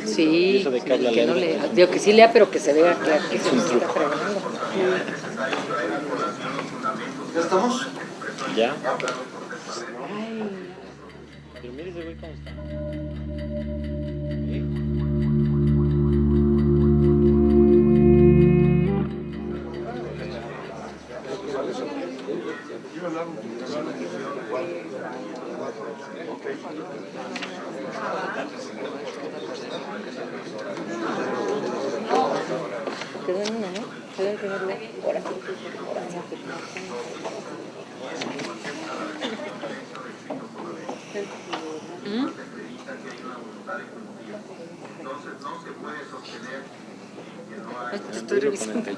Sí, que no lea. Digo que sí lea, pero que se vea que se nos está fregando. ¿Ya estamos? Ya. Pero mire ese güey cómo está. Quedó en una, ¿no? Quedó en primer lugar. Ahora sí. Estoy revisando.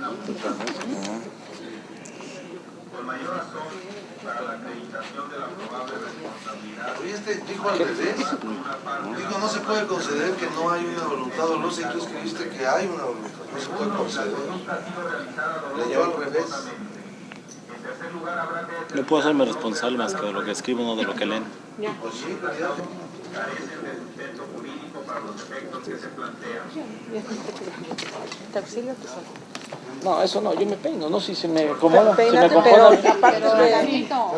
Oye, dijo al revés. Dijo, no se puede conceder que no hay una voluntad dolosa, y tú escribiste que hay una voluntad. No se puede conceder. Leyó al revés. No puedo hacerme responsable más que de lo que escribo, no de lo que leen. Pues sí, ya. ¿Te auxilio tú solo? No, eso no, yo me peino, no, si se me acomoda. Se me Peínate, acomoda. pero aparte de... No.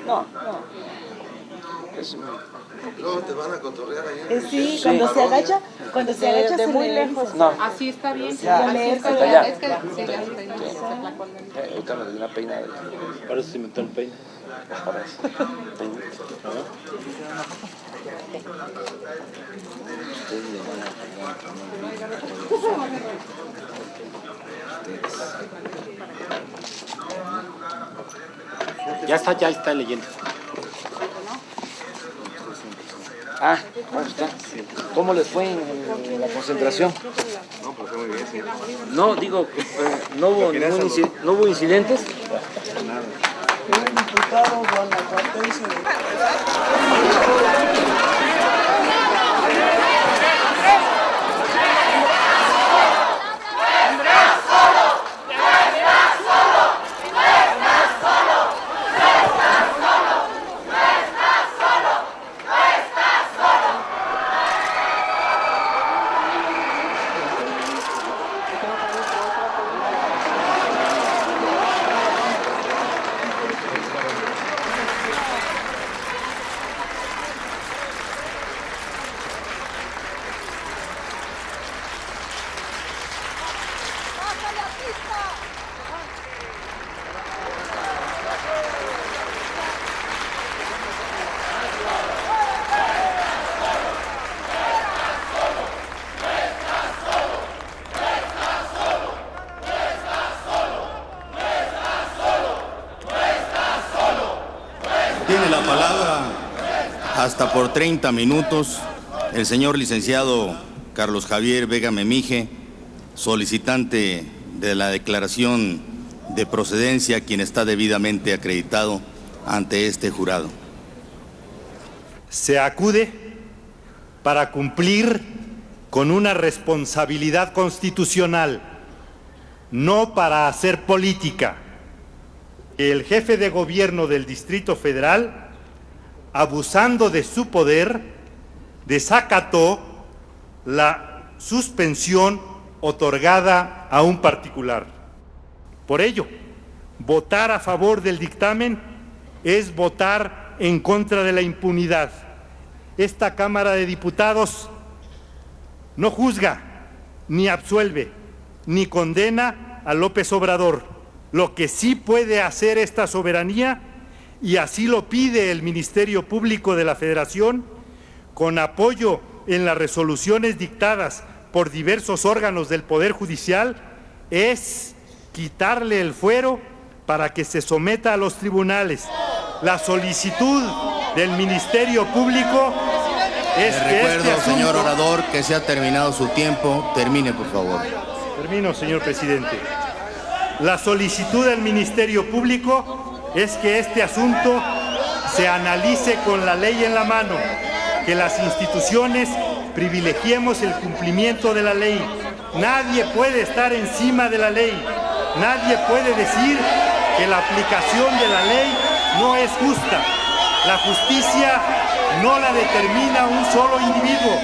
No. Luego te van a cotorrear ahí. Sí, cuando se agacha, de muy lejos. No. Así está bien. Ya, Así está hasta bien. allá. Es que sí, ya está bien. Ahorita me di una peinada. Para eso se inventó el peine. Para eso. Ya está leyendo. Ah, ¿cómo está? ¿Cómo les fue en la concentración? No, pues fue muy bien, sí. No, digo, no hubo incidentes. Nada. El diputado Guanajuatense. Tiene la palabra hasta por 30 minutos el señor licenciado Carlos Javier Vega Memije, solicitante de la declaración de procedencia, quien está debidamente acreditado ante este jurado. Se acude para cumplir con una responsabilidad constitucional, no para hacer política. El jefe de gobierno del Distrito Federal, abusando de su poder, desacató la suspensión otorgada a un particular. Por ello, votar a favor del dictamen es votar en contra de la impunidad. Esta Cámara de Diputados no juzga, ni absuelve, ni condena a López Obrador. Lo que sí puede hacer esta soberanía, y así lo pide el Ministerio Público de la Federación, con apoyo en las resoluciones dictadas por diversos órganos del Poder Judicial, es quitarle el fuero para que se someta a los tribunales. La solicitud del Ministerio Público es que recuerdo, señor orador, que se ha terminado su tiempo. Termine, por favor. Termino, señor presidente. La solicitud del Ministerio Público es que este asunto se analice con la ley en la mano, que las instituciones privilegiemos el cumplimiento de la ley. Nadie puede estar encima de la ley. Nadie puede decir que la aplicación de la ley no es justa. La justicia no la determina un solo individuo.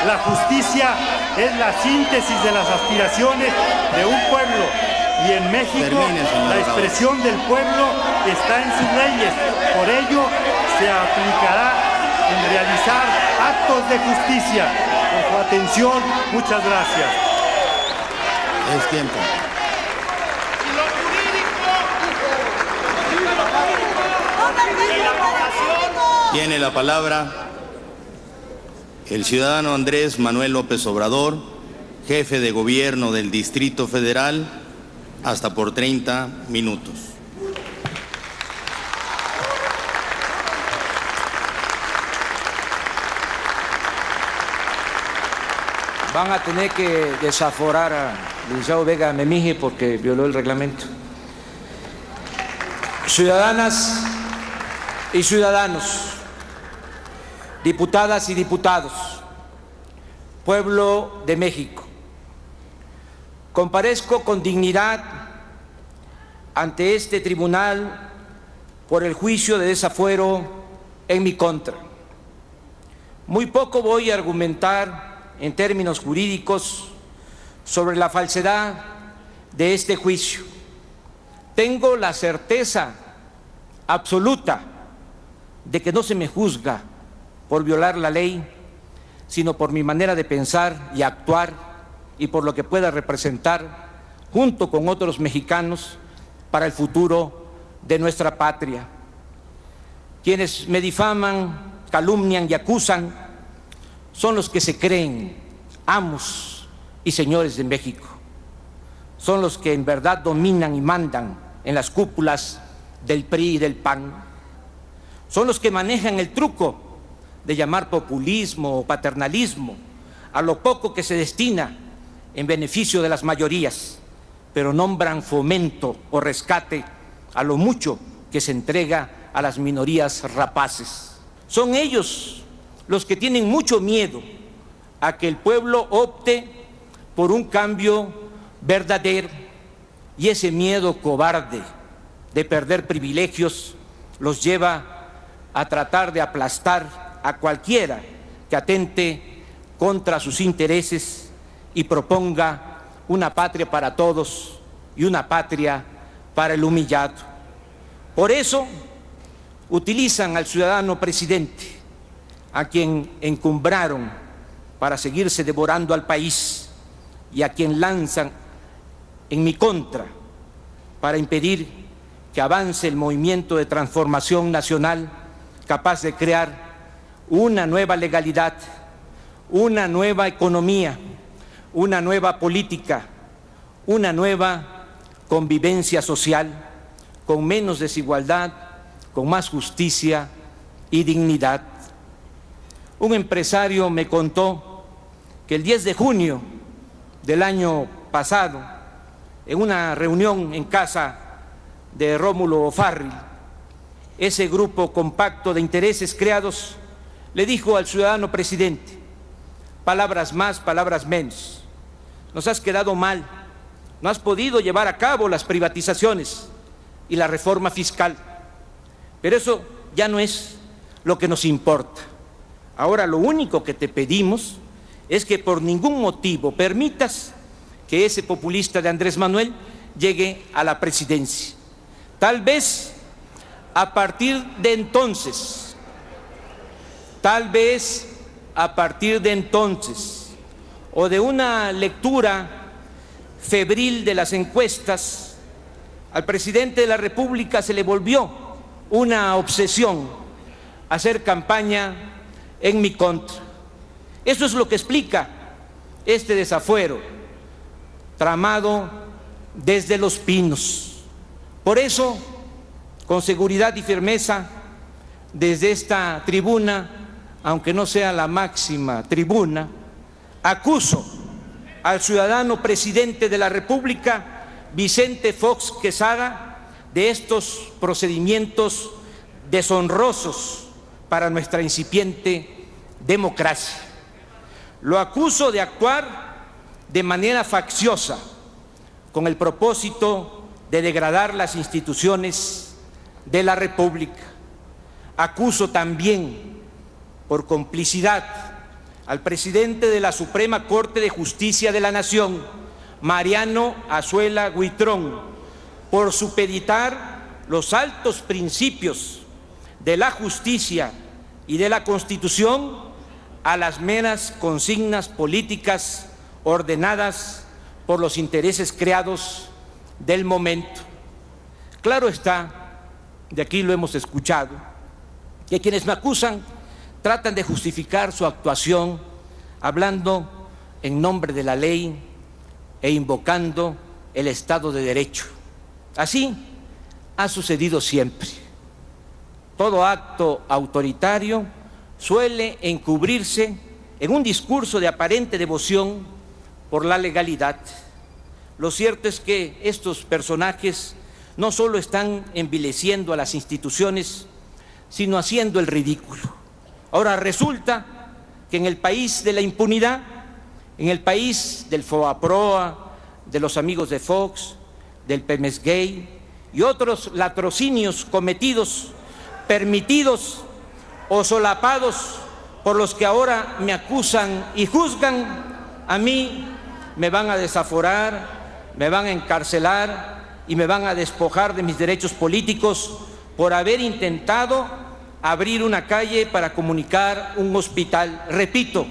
La justicia es la síntesis de las aspiraciones de un pueblo. Y en México la expresión del pueblo está en sus leyes. Por ello se aplicará en realizar actos de justicia. Por su atención, muchas gracias. Es tiempo. Tiene la palabra el ciudadano Andrés Manuel López Obrador, jefe de gobierno del Distrito Federal, hasta por 30 minutos. Van a tener que desaforar a licenciado Vega Memije porque violó el reglamento. Ciudadanas y ciudadanos, diputadas y diputados, pueblo de México, comparezco con dignidad ante este tribunal por el juicio de desafuero en mi contra. Muy poco voy a argumentar en términos jurídicos sobre la falsedad de este juicio. Tengo la certeza absoluta de que no se me juzga por violar la ley, sino por mi manera de pensar y actuar y por lo que pueda representar junto con otros mexicanos para el futuro de nuestra patria. Quienes me difaman, calumnian y acusan son los que se creen amos y señores de México. Son los que en verdad dominan y mandan en las cúpulas del PRI y del PAN. Son los que manejan el truco de llamar populismo o paternalismo a lo poco que se destina en beneficio de las mayorías, pero nombran fomento o rescate a lo mucho que se entrega a las minorías rapaces. Son ellos los que tienen mucho miedo a que el pueblo opte por un cambio verdadero, y ese miedo cobarde de perder privilegios los lleva a tratar de aplastar a cualquiera que atente contra sus intereses y proponga una patria para todos y una patria para el humillado. Por eso utilizan al ciudadano presidente, a quien encumbraron para seguirse devorando al país y a quien lanzan en mi contra para impedir que avance el movimiento de transformación nacional capaz de crear una nueva legalidad, una nueva economía, una nueva política, una nueva convivencia social con menos desigualdad, con más justicia y dignidad. Un empresario me contó que el 10 de junio del año pasado, en una reunión en casa de Rómulo O'Farrill, ese grupo compacto de intereses creados le dijo al ciudadano presidente: palabras más, palabras menos, nos has quedado mal, no has podido llevar a cabo las privatizaciones y la reforma fiscal, pero eso ya no es lo que nos importa. Ahora lo único que te pedimos es que por ningún motivo permitas que ese populista de Andrés Manuel llegue a la presidencia. Tal vez a partir de entonces, o de una lectura febril de las encuestas, al presidente de la República se le volvió una obsesión hacer campaña en mi contra. Eso es lo que explica este desafuero tramado desde Los Pinos. Por eso, con seguridad y firmeza, desde esta tribuna, aunque no sea la máxima tribuna, acuso al ciudadano presidente de la República, Vicente Fox Quesada, de estos procedimientos deshonrosos para nuestra incipiente democracia. Lo acuso de actuar de manera facciosa con el propósito de degradar las instituciones de la República. Acuso también por complicidad al presidente de la Suprema Corte de Justicia de la Nación, Mariano Azuela Huitrón, por supeditar los altos principios de la justicia y de la Constitución a las meras consignas políticas ordenadas por los intereses creados del momento. Claro está, de aquí lo hemos escuchado, que quienes me acusan tratan de justificar su actuación hablando en nombre de la ley e invocando el Estado de Derecho. Así ha sucedido siempre. Todo acto autoritario suele encubrirse en un discurso de aparente devoción por la legalidad. Lo cierto es que estos personajes no solo están envileciendo a las instituciones, sino haciendo el ridículo. Ahora resulta que en el país de la impunidad, en el país del FOAPROA, de los amigos de Fox, del Pemex Gay y otros latrocinios cometidos, permitidos o solapados por los que ahora me acusan y juzgan, a mí me van a desaforar, me van a encarcelar y me van a despojar de mis derechos políticos por haber intentado abrir una calle para comunicar un hospital. Repito,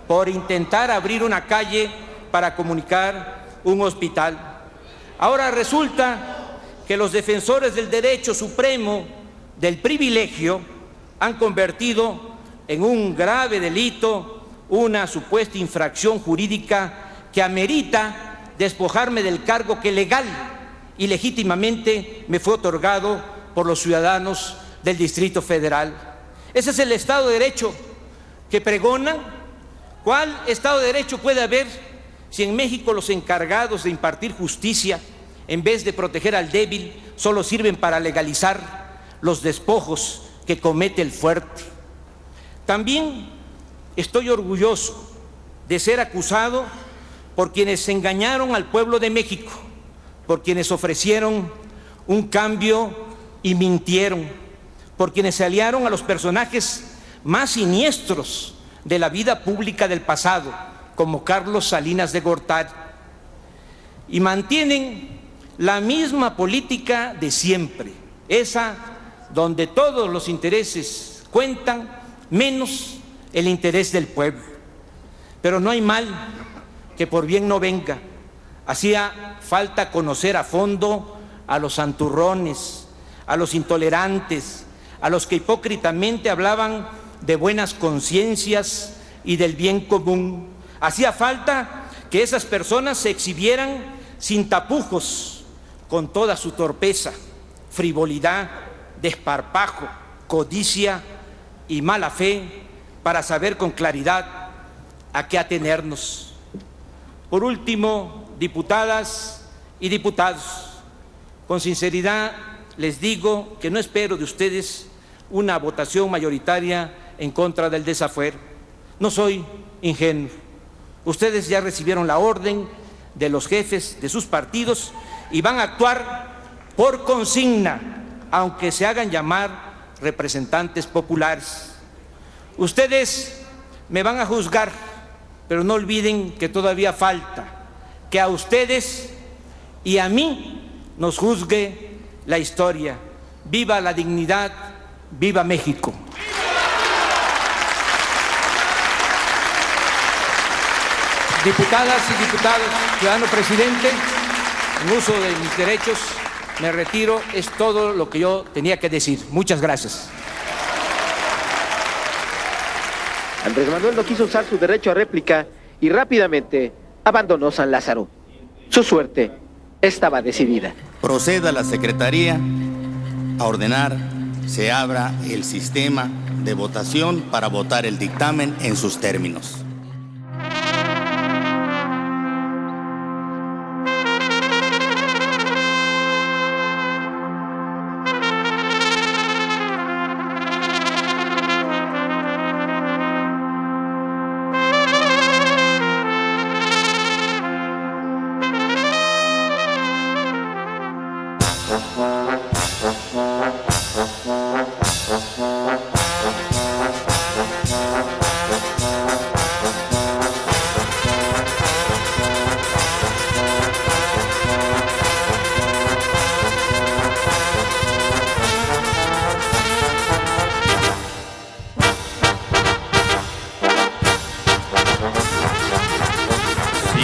por intentar abrir una calle para comunicar un hospital. Ahora resulta que los defensores del derecho supremo del privilegio han convertido en un grave delito una supuesta infracción jurídica que amerita despojarme del cargo que legal y legítimamente me fue otorgado por los ciudadanos del Distrito Federal. Ese es el Estado de Derecho que pregonan. ¿Cuál Estado de Derecho puede haber si en México los encargados de impartir justicia, en vez de proteger al débil, solo sirven para legalizar los despojos que comete el fuerte? También estoy orgulloso de ser acusado por quienes engañaron al pueblo de México, por quienes ofrecieron un cambio y mintieron, por quienes se aliaron a los personajes más siniestros de la vida pública del pasado, como Carlos Salinas de Gortari, y mantienen la misma política de siempre, esa donde todos los intereses cuentan, menos el interés del pueblo. Pero no hay mal que por bien no venga. Hacía falta conocer a fondo a los santurrones, a los intolerantes, a los que hipócritamente hablaban de buenas conciencias y del bien común. Hacía falta que esas personas se exhibieran sin tapujos, con toda su torpeza, frivolidad, desparpajo, codicia y mala fe para saber con claridad a qué atenernos. Por último, diputadas y diputados, con sinceridad les digo que no espero de ustedes una votación mayoritaria en contra del desafuero. No soy ingenuo. Ustedes ya recibieron la orden de los jefes de sus partidos y van a actuar por consigna, aunque se hagan llamar representantes populares. Ustedes me van a juzgar, pero no olviden que todavía falta que a ustedes y a mí nos juzgue la historia. ¡Viva la dignidad! ¡Viva México! Diputadas y diputados, ciudadano presidente, en uso de mis derechos me retiro. Es todo lo que yo tenía que decir. Muchas gracias. Andrés Manuel no quiso usar su derecho a réplica y rápidamente abandonó San Lázaro. Su suerte estaba decidida. Proceda la Secretaría a ordenar se abra el sistema de votación para votar el dictamen en sus términos.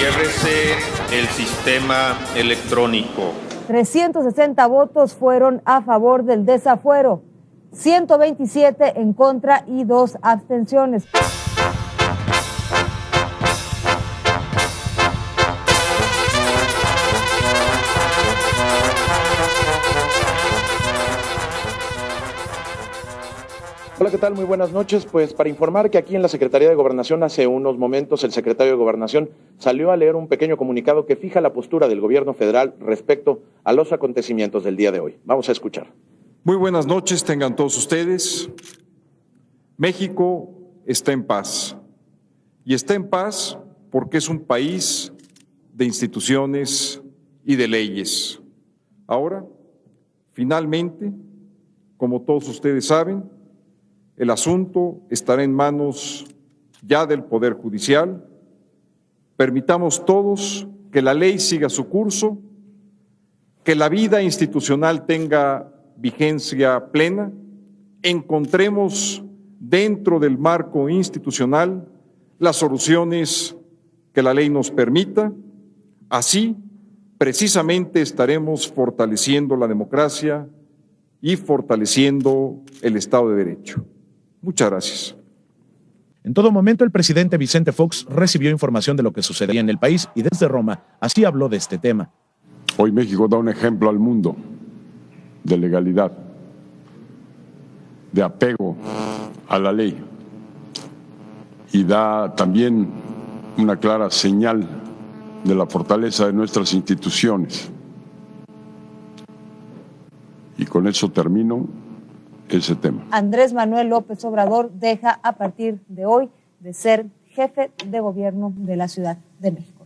Ciérrese el sistema electrónico. 360 votos fueron a favor del desafuero, 127 en contra y 2 abstenciones. Hola, ¿qué tal? Muy buenas noches. Pues para informar que aquí en la Secretaría de Gobernación hace unos momentos el secretario de Gobernación salió a leer un pequeño comunicado que fija la postura del gobierno federal respecto a los acontecimientos del día de hoy. Vamos a escuchar. Muy buenas noches, tengan todos ustedes. México está en paz. Y está en paz porque es un país de instituciones y de leyes. Ahora, finalmente, como todos ustedes saben, el asunto estará en manos ya del Poder Judicial. Permitamos todos que la ley siga su curso, que la vida institucional tenga vigencia plena, encontremos dentro del marco institucional las soluciones que la ley nos permita. Así, precisamente, estaremos fortaleciendo la democracia y fortaleciendo el Estado de Derecho. Muchas gracias. En todo momento, el presidente Vicente Fox recibió información de lo que sucedía en el país y desde Roma así habló de este tema. Hoy México da un ejemplo al mundo de legalidad, de apego a la ley y da también una clara señal de la fortaleza de nuestras instituciones. Y con eso termino ese tema. Andrés Manuel López Obrador deja a partir de hoy de ser jefe de gobierno de la Ciudad de México.